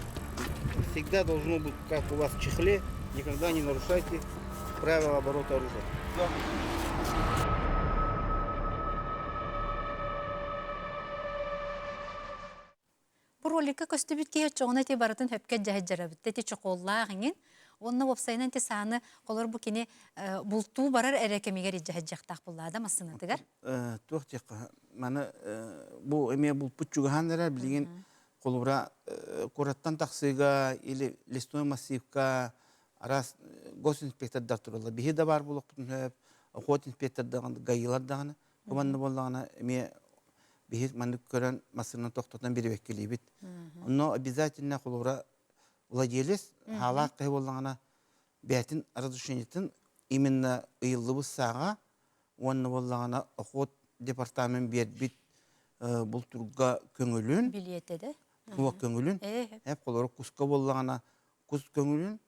Speaker 7: всегда должно быть, как у вас в чехле, никогда не нарушайте правила оборота оружия.
Speaker 1: Bu rolika köstübüt ki çoğuna te baratın höpke jahajara bitti te çokolla gingen Онна вопсайнан те саны колор бу кини бултуу барар эрекемигер ижахжактак буллада масынатыгар.
Speaker 7: Туох текка мана бу эме бул путчугаандар билген колубра кураттан таксыга или лесной массивка арас госинспектордар турала бихи да бар булук бутун охот инспектордаган гайылар даганы команда боллагана эме бихи маны көрөн масынын токтотон бери беккелибит. Но обязательно колубра владелец халак кай боллагана бетин разрешениятын именно ыйылыбыз сага онны боллагана охот департамент бербит бул турга көңүлүн
Speaker 1: Билетеде.
Speaker 7: хуа көңүлүн хеп колор куска боллагана кус көңүлүн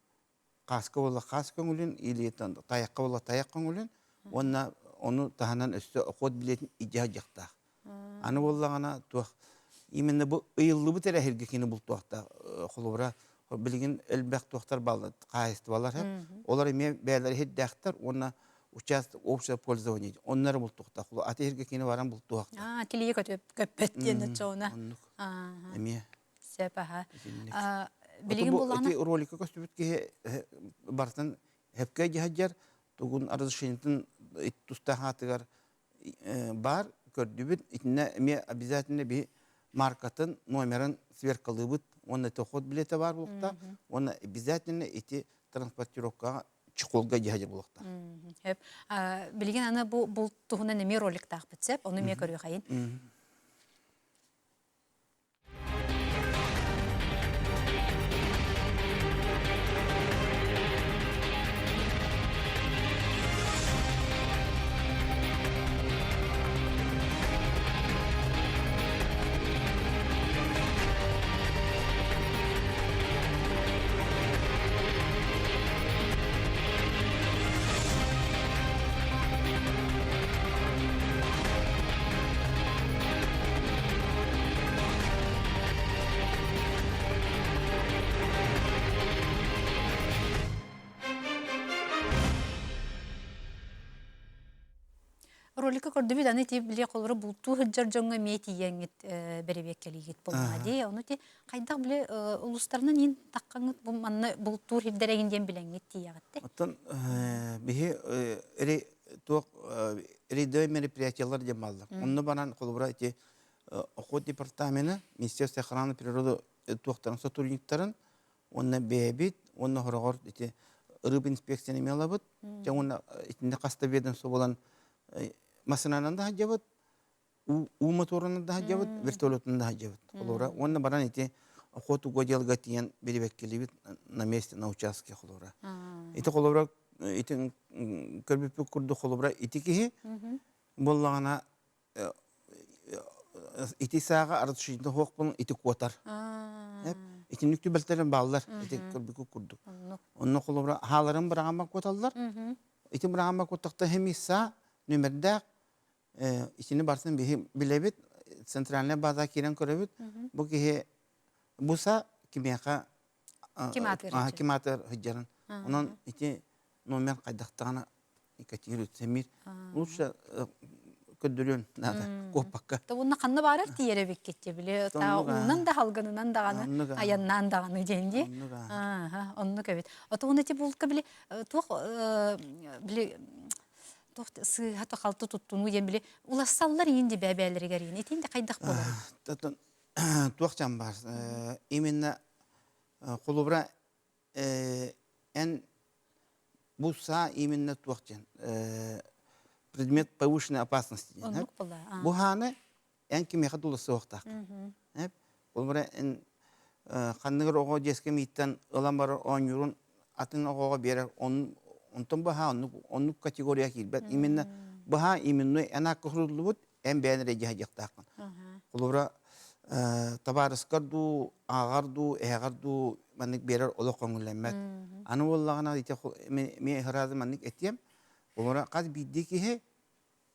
Speaker 7: каска болла кас көңүлүн или таякка болла таяк көңүлүн онна onu tahanan üstü okut biletin icah jakta. Anı bolлагана туах именно bu ıyıllı tere hergekini bul tuakta холобра билген элбек туактар балды кайысты балар hep. Олар эме бәләр хеддәхтер онна участок общего пользования. Оннары бул туакта. Аты hergekini баран бул туакта.
Speaker 1: Тилие көппет дені çoğuna.
Speaker 7: Эме
Speaker 1: Сепаха. Билген боллагана
Speaker 7: эти ролика көстүбүт ке бартын хепке жаһаҗар тугун разрешениятын тустахатыгар бар көрдүбүт итне эме обязательно би маркатын номерын сверкалыбыт онна тохот билете бар булукта онна обязательно эти транспортировкага чукулга жаһаҗар булукта.
Speaker 1: Hep bilgen ana bu tuhuna nemi rolik taqbit sep onu me көрү кайын. Ролика көрдүбү даны ти биле колору булту хыджар жоңга мети яңит беребеккелигит болмади. Оны ти кайдак биле улустарынан ин таккаңыт бу манны булту хиддерегинден билеңит тиягытты.
Speaker 7: Оттан бихи эри туак рейдовые мероприятиялар демалды. Онны банан колобра эти охот департаменты, Министерство охраны природы туактарын сотрудниктарын онна бебит, онна хорогор эти рыб инспекцияны мелабыт. Жана итинде каста ведомство болан масынанан да хаҗабыт, у моторунан да хаҗабыт, вертолетунан да хаҗабыт. Колора, онна баран эти охоту годелга тиен беребеккелибит на месте, на участке колора. Эти колора, эти көрбүп курду колора, эти кихи боллагана эти сага артышында хокпун эти квотар. Эти нүктө белтерен балдар, эти көрбүп курду. Онна колора халарын бираган квоталдар. Эти бираган квотакта хемиса нөмердә içini barsın bilebit sentraline baza kiren körebit bu ki busa kimyaka kimatır hıccarın onun içi nomer kaydaktağına kategori semir uluşa ködülün nada kopakka
Speaker 1: Ta bunna kanna barar tiyere bekketti bile ta ondan da halganından dağını ayandan dağını dendi. Onu köbet. Ata onu ti bulka bile tuq bile hatta kaltı tuttuğunu diye bile ulaşsallar indi bebeleri gariyin. Etinde kaydak bolar.
Speaker 7: Tatın tuğçam var. Eminne kolubra en bu sağ eminne tuğçan. Предмет повышенной опасности. Bu hane en kimi kadulu soğukta. Hep kolubra en kandıgır oğu ceskemitten ılan var 10 eurun atın oğuğa birer ondan baha onu kategoriya kilbet iminne baha iminne ana kuhrulubut en beğenire cihacaktakın. Kolubra tabarıskardu, ağardu, eğardu mannik birer olu kongulenmek. Anı vallağına ite mi ihrazı mannik etiyem. Kolubra kaz biddi ki he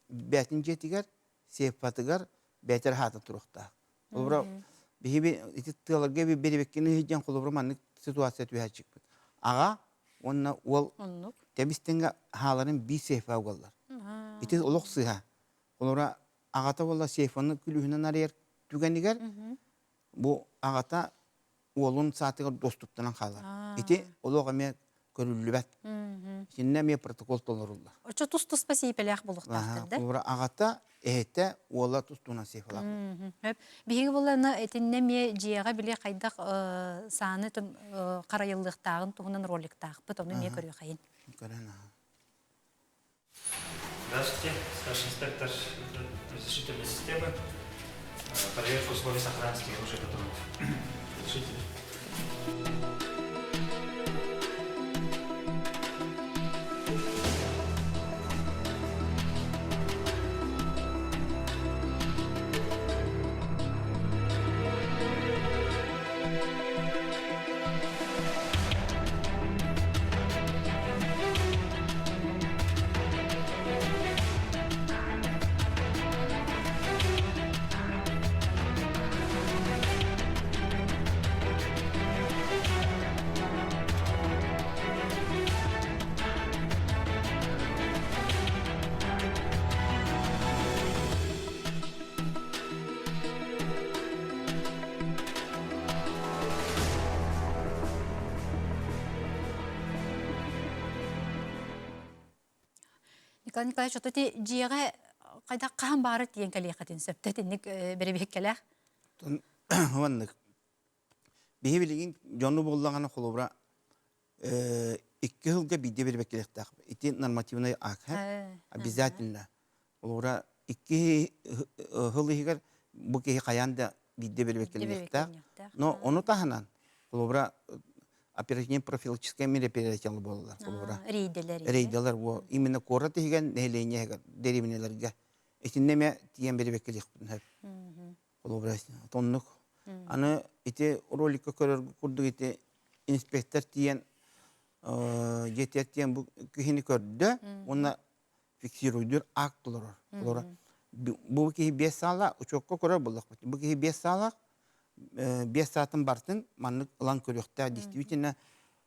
Speaker 7: betin jetigar, sefatıgar beter hatı turukta. Kolubra bihi iti tığalarga bir berebekkini hiccan kolubra mannik situasiyet veha çıkbet. Ağa onna ol tebistenge haların bir sefa ogallar. İtiz oluk sıha. Kolora ağata valla sefanı külühünen arayar tügeniger. Bu ağata olun saatigar dostuptanan halar. İti oluk ame көрүлүбәт. Синне ме протокол толоруллар.
Speaker 1: Очо тус пасипелях булуктактыр да.
Speaker 7: Олора агата эхте ола тустуна сефалак.
Speaker 1: Биһиги булларна этиннеме жиэга биле кайдак сааны карайыллыктагын тугунан роликтагы тону ме көрү кайын.
Speaker 9: Здравствуйте, старший инспектор разрешительной системы. Проверка условий сохранности оружия и патронов. Разрешите?
Speaker 1: Николай Николаевич, что ти жиэга кайдак кахан бары тиен калиякатын сөптө тинник беребек келах.
Speaker 7: Ваннык. Биһи билигин жону боллагана холобра 2 жылга бидде бербек келектак. Ити нормативный акт обязательно. Холобра 2 жылыгар бу ки каянда бидде бербек келектак. Но ону таханан холобра оперативное профилактическое мероприятие болдылар. Рейделер во именно кораты хиген неление деревнелерге. Этиннеме тиен бербек келектак. Холобра тоннук. Аны ити роликка көрөр курдук ити инспектор тиен жетер тиен бу кихини көрдү. Онна фиксируйдур актылар. Бу ки 5 сала учокко көрөр болдук. Бу ки 5 сала 5 саатын бартын маннык лан көрөктө действительно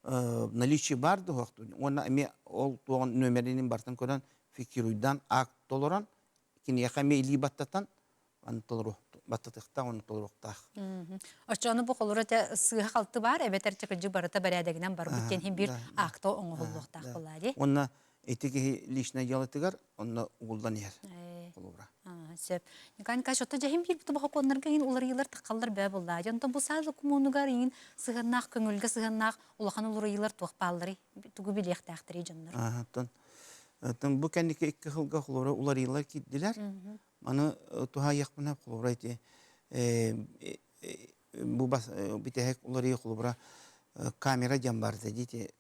Speaker 7: наличие барды вакыт. Онна эми ол туган нөмеринин бартын көрөн фиксируйдан акт толоран кини якаме или баттатан антолор баттатыкта он толоктак.
Speaker 1: Очону бу колората сыга калты бар, эбетер чыкыжы барата барадагынан бар бүттен хим бир акто оңголуктак булады.
Speaker 7: Онна этиги личное дело тыгар, онна угулдан ер. Колора.
Speaker 1: Сеп. Никан кашотта жахим бир буту бака коннарга ин улар йылар таккаллар бә булды. Жонтон бу сазы коммунугар ин сыганнак көңүлгө сыганнак улахан улар йылар тугпаллары тугу билектактыры жоннор.
Speaker 7: Тон бу кеннике 2 жылга колора улар йылар киддилер. Аны туha якмына колора эти бу бас битек улар йылар камера жамбарды дите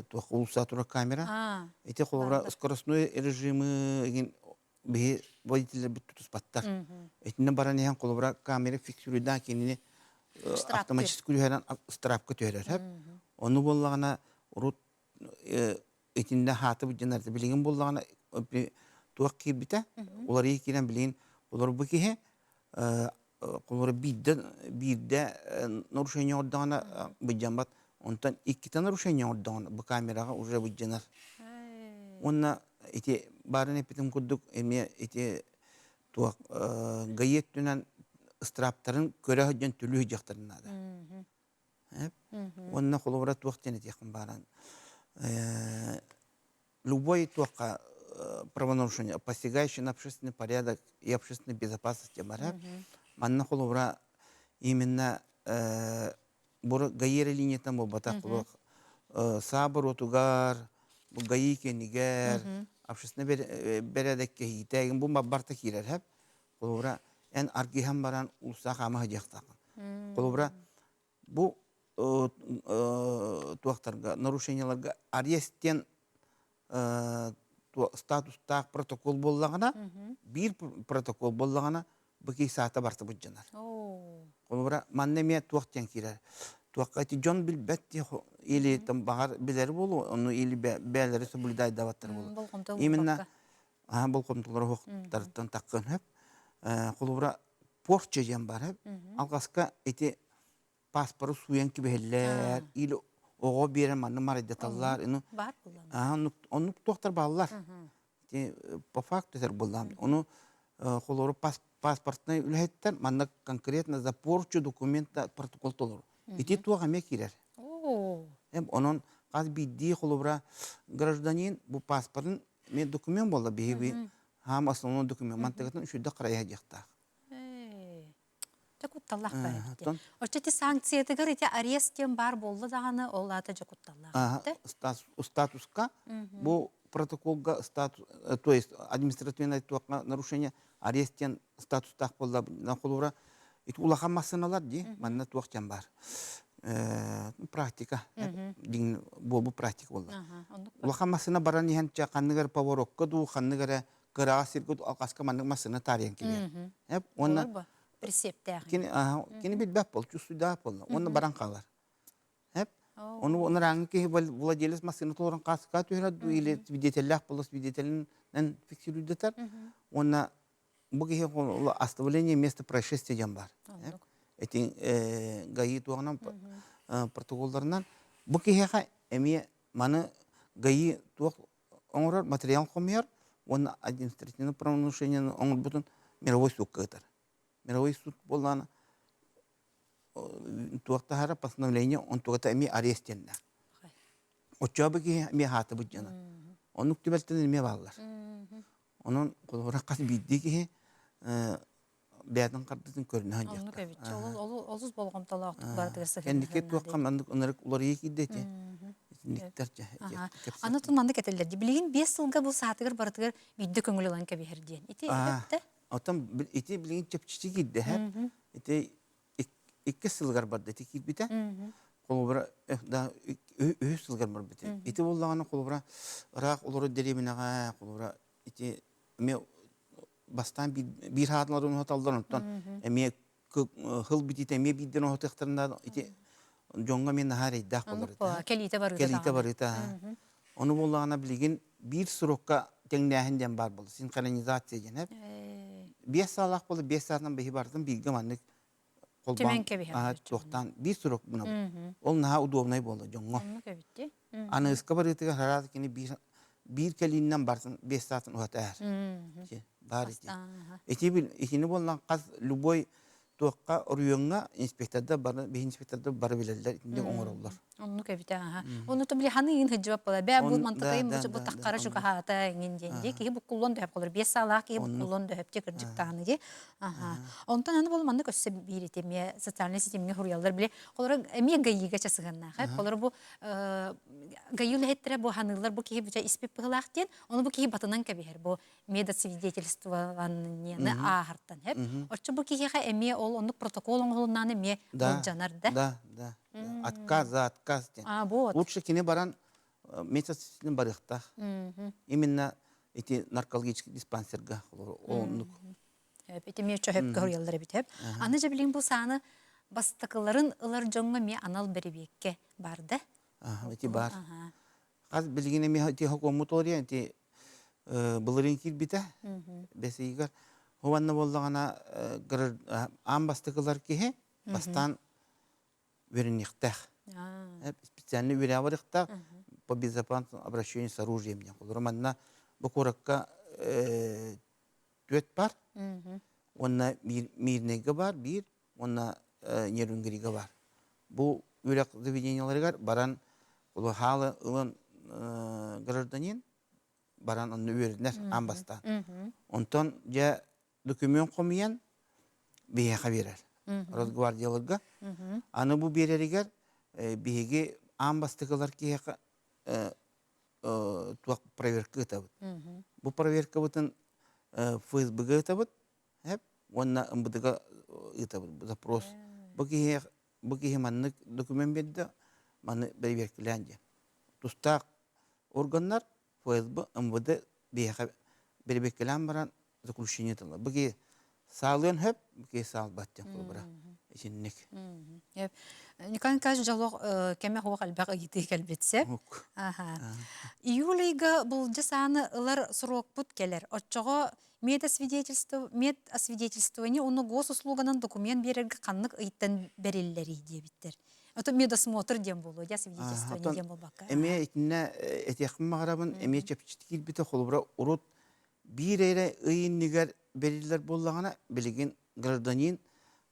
Speaker 7: тух улсатура камера. Эти колора скоростной режимы би водитель битутус баттар. Этине баранян колора камера фиксируйдан кенини автоматически үрән страпка төрәр. Оны боллагана урут этинде хаты буҗнарда билеген боллагана туакки бите. Улар икенен билген улар бу киһе колора бидде нарушение ордана буҗамбат. Онтан 2 нарушение ордана бу камерага уже буҗнар. Онна эти барыны питем курдук эме эти туак гайеттүнен страптарын көрө хөҗөн түлү жактарына да. Онна холовра туактен этекин баран. Любой туака правонарушение, посягающий на общественный порядок и общественную безопасность бара. Манна холовра именно гаери линия там бата холов сабыр отугар гаи кенигер общественный бередекке хитеген бу барта кирер хеп холовра en argiham baran ulsa kama hajaqta. Kolobra bu tuaqtarga narушенияларга арестен статус так протокол боллагана бир протокол боллагана бики саата барты буҗанар. Kolobra маннеме туақтен кирер. Туақати жон билбетти или там багар билер болу, onu или бәләре сөбүлдай даваттар болу. Именно бул комтулар хоктардан таккан хеп. Колобра порча жан бар хеп. Алгаска эти паспорт суян кибеллер или ого берем манны мар деталлар ину бар булам. Onu туактар баллар. По факту тер булам. Onu колобра паспортный үлһеттер манны конкретно за порчу документа протокол толор. Ити туага ме кирер. Onun Қаз бидди холобра гражданин бу паспортын мен документ болла бейби хам основной документ мантагатын үшүдө карая жакта.
Speaker 1: Жакутталлах бар. Очти санкциятыгар ити аресттен бар болду даганы ол ата жакутталлах.
Speaker 7: Статуска бу протоколга статус, то есть административное нарушение аресттен статустак болла на холобра ит улахан масыналар ди манна туакчан бар. Практика. Бу практика болла. Улахан масына баран иханча канныгар поворокка ду канныгара кырасыргы алкаска маннык масына тариян келер. Онна
Speaker 1: пресептер.
Speaker 7: Кини бит бап бол, чувствуй бол. Онна баран калар. Onu rangi ki vladелец masını toran kaska tühra du ile свидетелях было свидетелен фиксируют. Ona bu ki оставление места происшествия бар. Эти гаи туанам протоколларынан bu ki эми маны гаи туак оңрар материал комер, он административное правонарушение он бутун мировой суд катар. Мировой суд болана туакта хара постановление он туакта эми арестенна. Очабыки эми хаты буджана. Он уктибелтен эми баллар. Onun koloraqas бидди ки бәдән кардытын көрнә ханҗа.
Speaker 1: Onu kebit. Oluz bolğam talaq bardırsa.
Speaker 7: Кендике туаккан андык онырык улар екі иддети. Никтерче.
Speaker 1: Аны тунманды кетелдер. Билген 5 жылга бу саатыгыр бардыгыр бидди көңүл алан кеберден. Ити эпте.
Speaker 7: Атам ити билген чепчичи кидде һәп. Ити 2 жылгар барды ити кибите. Колобра да 3 жылгар бар бите. Ити боллаганы колобра рак улары дереминага колобра ити ме бастан bir hatlarını hataldan ondan eme hıl bitite me bidden o hataklarında iti jonga men hari dah bolur.
Speaker 1: Kelite var.
Speaker 7: Kelite var ita. Onu bollağına bilgin bir surokka tengnehinden bar bol. Sinkronizasiya genep. 5 saat bolu 5 saatdan behi bardım bilgi manlık kolban. Tohtan bir surok buna. Ol naha udobnay boldu jonga. Ana ıska var ita harat kini bir kelinden barsın 5 saatin o hatar. Бар ити. Итини боллан каз любой туакка орюңга инспекторда бар, бе инспекторда бар билерлер, итинде оңороллар.
Speaker 1: Onu kebite ha. Onu da bile hanın hıcıbap bolar. Ben bu mantıkayım bu takkara şu kahata ingencendi ki bu kullan da hep olur. 5 saat ki bu kullan da hep tekircik tane di. Aha. Ondan anı bolmandı köse bir itemiye sosyal sistemine huriyallar bile. Olarak emiye gayiga çasıganlar. Hep olur bu gayılı hettere bu hanılar bu ki bu ispip pıhlaqten onu bu ki batınan kebiher bu meda свидетельствованияны ахартан hep. Оччу bu ki emiye ol onu protokolun holundan emiye boljanar da.
Speaker 7: Да. Отказ.
Speaker 1: Вот.
Speaker 7: Лучше кине баран медицинский барыхта. Именно эти наркологический диспансерга олнук.
Speaker 1: Hep etemiye çöhep görüyorlar bit hep. Anıca bilin bu sahne bastakların ılar jonga mi anal beribekke bardı.
Speaker 7: Эти бар. Каз билгене ми эти хокомутория эти булырын килбите. Бесигер. Хованна боллагана амбастакылар кихе бастан верениқтах. Специальный веряварықтах по безопасному обращению с оружием. Романна бокоракка төт бар. Онна мирнеге бар, бир, онна нерүнгериге бар. Бу үрек заведенияларыгар баран улы халы ылын гражданин баран онны өрінер амбастан. Онтон жа документ комиян бейеқа берер. Росгвардияларга. Аны бу береригер биһиги амбастыгылар киһа туак проверка ытабыт. Бу проверка бутын ФСБ ытабыт. Хеп, онна МВДга ытабыт. Запрос. Бу киһа маннык документ берди, маны проверкаланды. Тустак органнар ФСБ, МВД биһа проверкалан баран заключение тылы. Бу киһа sağlayan hep ki sağlatacak kolbara içinlik.
Speaker 1: Hep. Nikan kaç jalok keme hava kalbak gitti kalbetse. Aha. İyuliga bulca sana ılar sırok put gelir. Açığa медосвидетельствование onu госуслуганын документ берерге каннык ыйттан берилleri diye bitter. Ото медосмотр дем болу, я свидетельствование дем болбакка.
Speaker 7: Эме итинне этехим маграбын эме чепчитик бите колбара урут bir ere ıyınniger belirler bollağına bilgin gражданин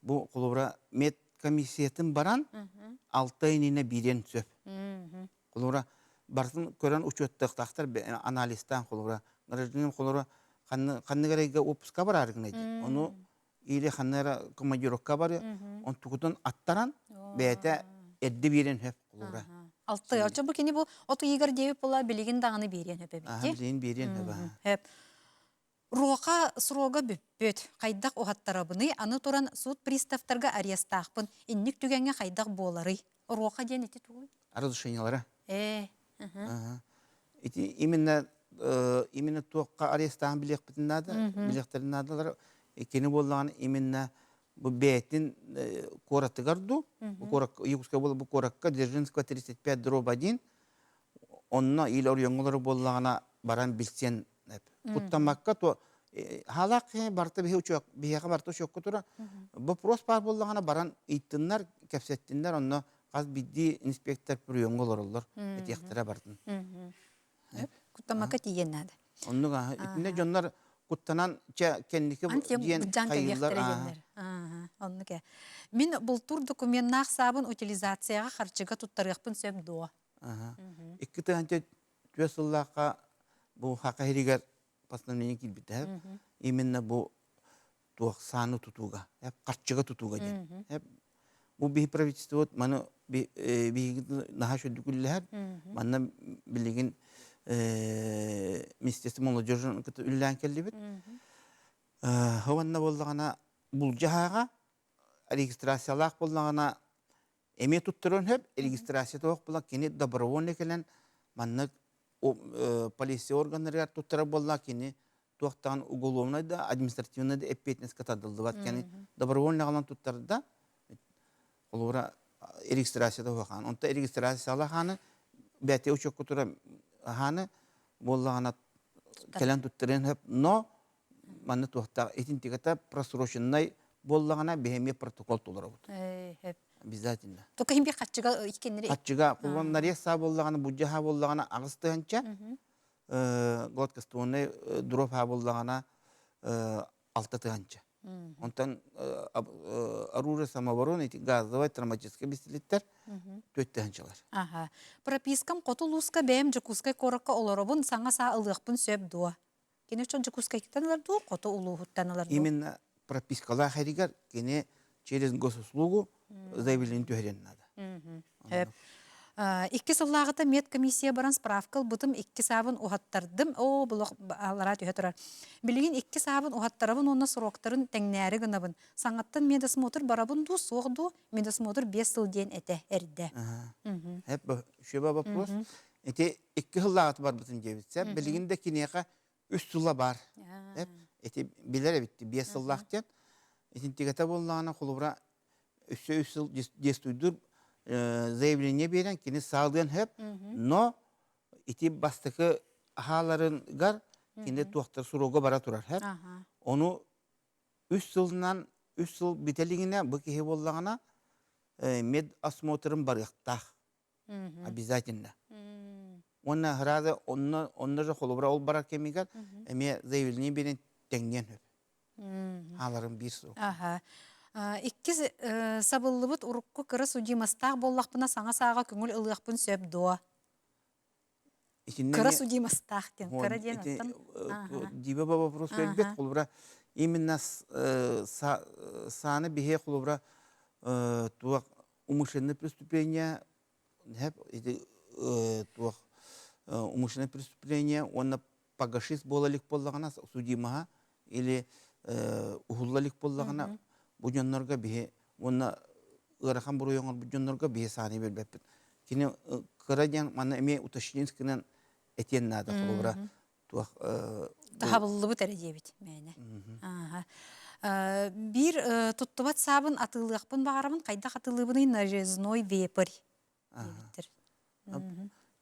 Speaker 7: bu kolobra med komissiyetin baran 6 ayına biren söp. Холура бартын көрөн учеттактар анализтан холура гражданин холура ханны гәрәгә отпуска барар гына ди. Оны или ханнара командировка бар. Он тугутун аттаран бәйте эдди бирен хөп холура.
Speaker 1: Алты очо бу кини бу оту егер деп була билигин дагыны берен хөп бит.
Speaker 7: Билин берен хөп.
Speaker 1: Хөп. Руока срога бүппөт кайдак огаттарабыны аны туран суд приставтарга арестахпын инник түгәнгә кайдак болары. Руока ден ити тугу.
Speaker 7: Разрешениялары. Ити именно туакка арестан билек битин нада, билектерин надалар экени боллаган именно бу бетин коратыгарду, бу корак юкска бол бу коракка Дзержинского 35/1 онна ил орьоңлары боллагана баран билсен. Куттамакка то халак барты бе учак бияга барты учак тура вопрос бар боллагана баран иттиннар кепсеттиннер онна газ бидди инспектор орьоңлар этектера бардын.
Speaker 1: Куттамакка тиген нада.
Speaker 7: Оннуга итне жоннар куттанан кенники диен кайылар.
Speaker 1: Оннуга. Мин бултур документнах сабын утилизацияга харчыга туттарыгпын сөп дуа.
Speaker 7: Икки тәнче төсөллакка бу хакыригер постановление килбите. Именно бу туак саны тутуга, карчыга тутуга ден. Бу би правительство маны би наха шөдүкүлләр, маны билеген Министерство молодежи үллән келди бит. Хаванна боллагана бул жаһага регистрациялак боллагана эме туттырын хөп регистрация тоқ була кини добровольный келен манны полиция органнары туттыра болла кини тоқтан уголовный да административный да эппетнес катадылды бат кини добровольный калан туттарда олора регистрация тоқан онта регистрациялак ханы бәте учок кутура ханы боллагана келен туттырын хөп но манны тоқта этинтигата просроченный боллагана бехеме протокол толора бут. Обязательно.
Speaker 1: Только им би хатчыга икеннери.
Speaker 7: Хатчыга кулганнар яса боллаганы буджаха боллаганы агыстыганча готкастуны дропа боллагана алтатыганча. Онтан оружие самообороны газовый травматический пистолеттер төттыганчалар.
Speaker 1: Ага. Пропискам котулуска бем жукуска коракка олоробун саңа са ылыгпын сөп дуа. Кене чон жукуска китанлар ду кото улуһуттаналар ду.
Speaker 7: Именно пропискалар харигар кене через госуслугу заявление төгерен надо.
Speaker 1: Икки сыллағыта медкомиссия баран справкал бұтым икки сабын уғаттардым. О, бұл алара түйе тұрар. Білген икки сабын уғаттарабын, онна сұрақтарын тәңнәрі гынабын. Саңаттан медосмотр барабын ду, соғду, медосмотр 5 сыл ден әті әрді.
Speaker 7: Шөба вопрос. Эти икки сыллағыты бар бұтын жебітсе, білген де кенеға 3 сылла бар. Эти білер әбітті 5 сыллақтен. Этин тегата боллағына құлыбыра 3 сыл дестуйдур заявление берен, кені сағылған хөп, но ити бастықы ахаларын гар, кені туақтар суроға бара тұрар хөп. Оны 3 сылынан 3 сыл бітелігіне бұл кеге боллағына мед осмотрын бар яқтақ. Обязательно. Оны ғырады, оны жа құлыбыра ол барар кемегер, әме заявление берен тәңнен хөп. Халарын 1 сыл.
Speaker 1: Икки сабыллыбыт урукку кыры судимастақ боллақпына саңа саға көңіл ылғақпын сөп дуа. Кыры судимастақ ден, кыры ден аттан.
Speaker 7: Дибе ба вопрос бәлбет құлыбыра. Именно саны бихе құлыбыра туақ умышленное преступление, туақ умышленное преступление, онна пагашист болалик боллағана судимаға или ухуллалик боллағана Буҗаннарга бе, онна ырахан буруяңар буҗаннарга бе саны белбәп. Кини кырадян мана эме уташинскинен этен нада холбра. Туах
Speaker 1: тахабыллы бу тәрәҗә бит мәне. Бир туттубат сабын атылыгпын багарабын, кайда атылыбын нажезной вепер.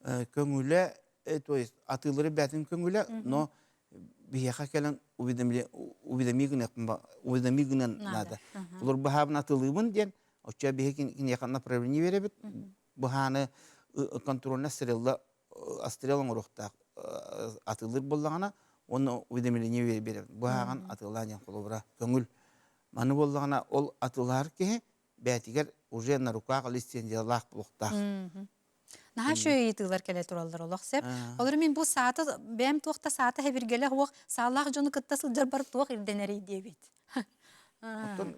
Speaker 7: Көңүле, то есть атылыры бәтин көңүле, но бияха келен уведомигнен надо. Олар бахабын атылыбын ден, оча бихе кинеқан направление веребет, баханы контрольна стреллан урухтақ атылыр боллағана, оны уведомление веребет. Бахаған атылан ден қолыбыра көңіл. Маны боллағана ол атылар кеге бәтігер уже на руках лицензиялақ бұлықтақ.
Speaker 1: Наха шөй итылар келе тураллар олох сеп. Олар мен бу сааты бәм туакта сааты хәбиргеле хуак саллах жоны кыттасыл жар бар туак ирденери дебит.
Speaker 7: Оттон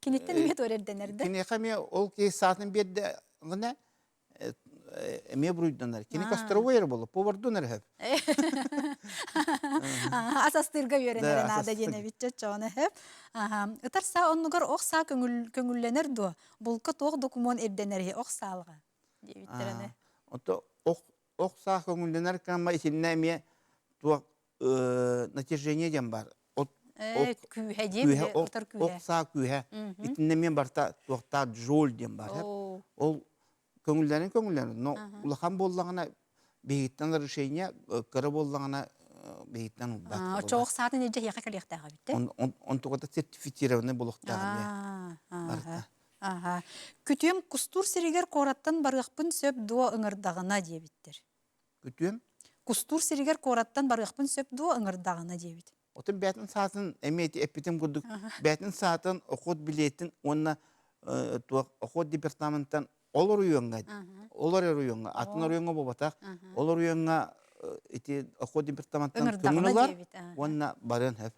Speaker 1: Кинеттен ме тор ирденерде.
Speaker 7: кини хаме ол ки саатын берде гына эме бруйданар. Кини костровойер болуп, повардунар хеп.
Speaker 1: Асастырга беренер
Speaker 7: Да,
Speaker 1: нада дене битче чоны хеп. Ытар са оннугар ох са көңүлленер ду. Булка туак документ ирденери ох салга. Дебиттерене.
Speaker 7: Ото ох са көңүлленер кама исинне эме туак натижение дем бар.
Speaker 1: Күһә дип, отар күһә.
Speaker 7: Окса күһә. Итинне мен барта туакта жол дем бар. Ол көңүлләрен, но улахан боллагына бейиттен решение кыры боллагына бейиттен
Speaker 1: бар. Чоқ сатын эже яка калыктага битте.
Speaker 7: Он тогда сертифицированный болуктагы бар.
Speaker 1: Ага. Күтүем кустур сиригер кораттан барыгпын сөп дуа ыңырдагына дебиттер.
Speaker 7: Күтүем
Speaker 1: Кустур сиригер кораттан барыгпын сөп дуа ыңырдагына дебит.
Speaker 7: Отын бәтін сатын әметі әппетім күрдік. Бәтін сатын оқуд билетін, онна оқуд департаменттан олар үйенға, атын үйенға болбатақ, олар үйенға оқуд департаменттан көмінілар, онна барын әп.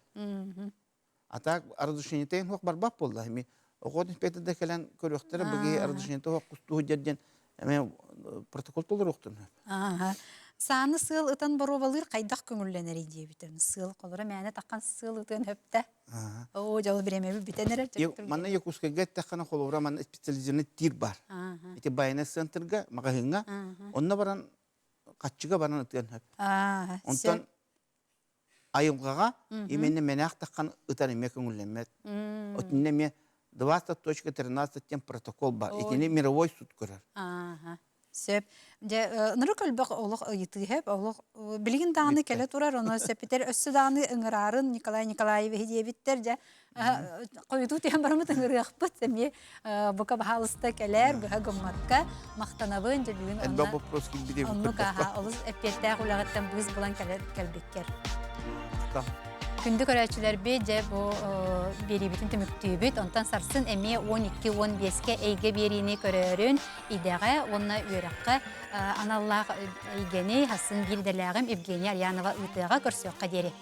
Speaker 7: Атақ ардушенетейін хоқ барбап болды. Оқуд инспекторда кәлін көріқтері бүге ардушенеті хоқ құстуы дерден протокол толыр оқтын әп.
Speaker 1: Саны сыл ытан боровалыр кайдак көңүлленери дебитен. Сыл колора мәне таккан сыл ытан хөптә. О, жол биреме битенер.
Speaker 7: Манна якускага таккан холора манна специализированный тир бар. Эти байна центрга магазинга. Онна баран каччыга баран ытан хөп. Онтан айылгага именне менах таккан ытан эме көңүлленмет. Отинне ме 20.13 протокол бар. Итини мировой суд көрөр.
Speaker 1: Сөп, ныры көлбөк олық ыйты хеп, олық білген дағыны келе турар, оны сөпітер өссі дағыны ыңырарын Николай Николаевы дебиттер, қойду тем барымыт ыңыры ақпыт, сәме бұқа бағалысты келер, бұға гұмматқа мақтанабын, бүгін оны қаға, олыз әппеттәқ ұлағыттан бұз бұлан кәлбеккер. Күнді көрәчілер бе де бұл беребетін түміктүйбіт, онтан сарсын әме 12-15-ке әйге беріне көрерін идеға, онына үйраққа аналлақ әйгені хасын білділәғім Евгения Арьянова ұйтыға көрсеуққа дері.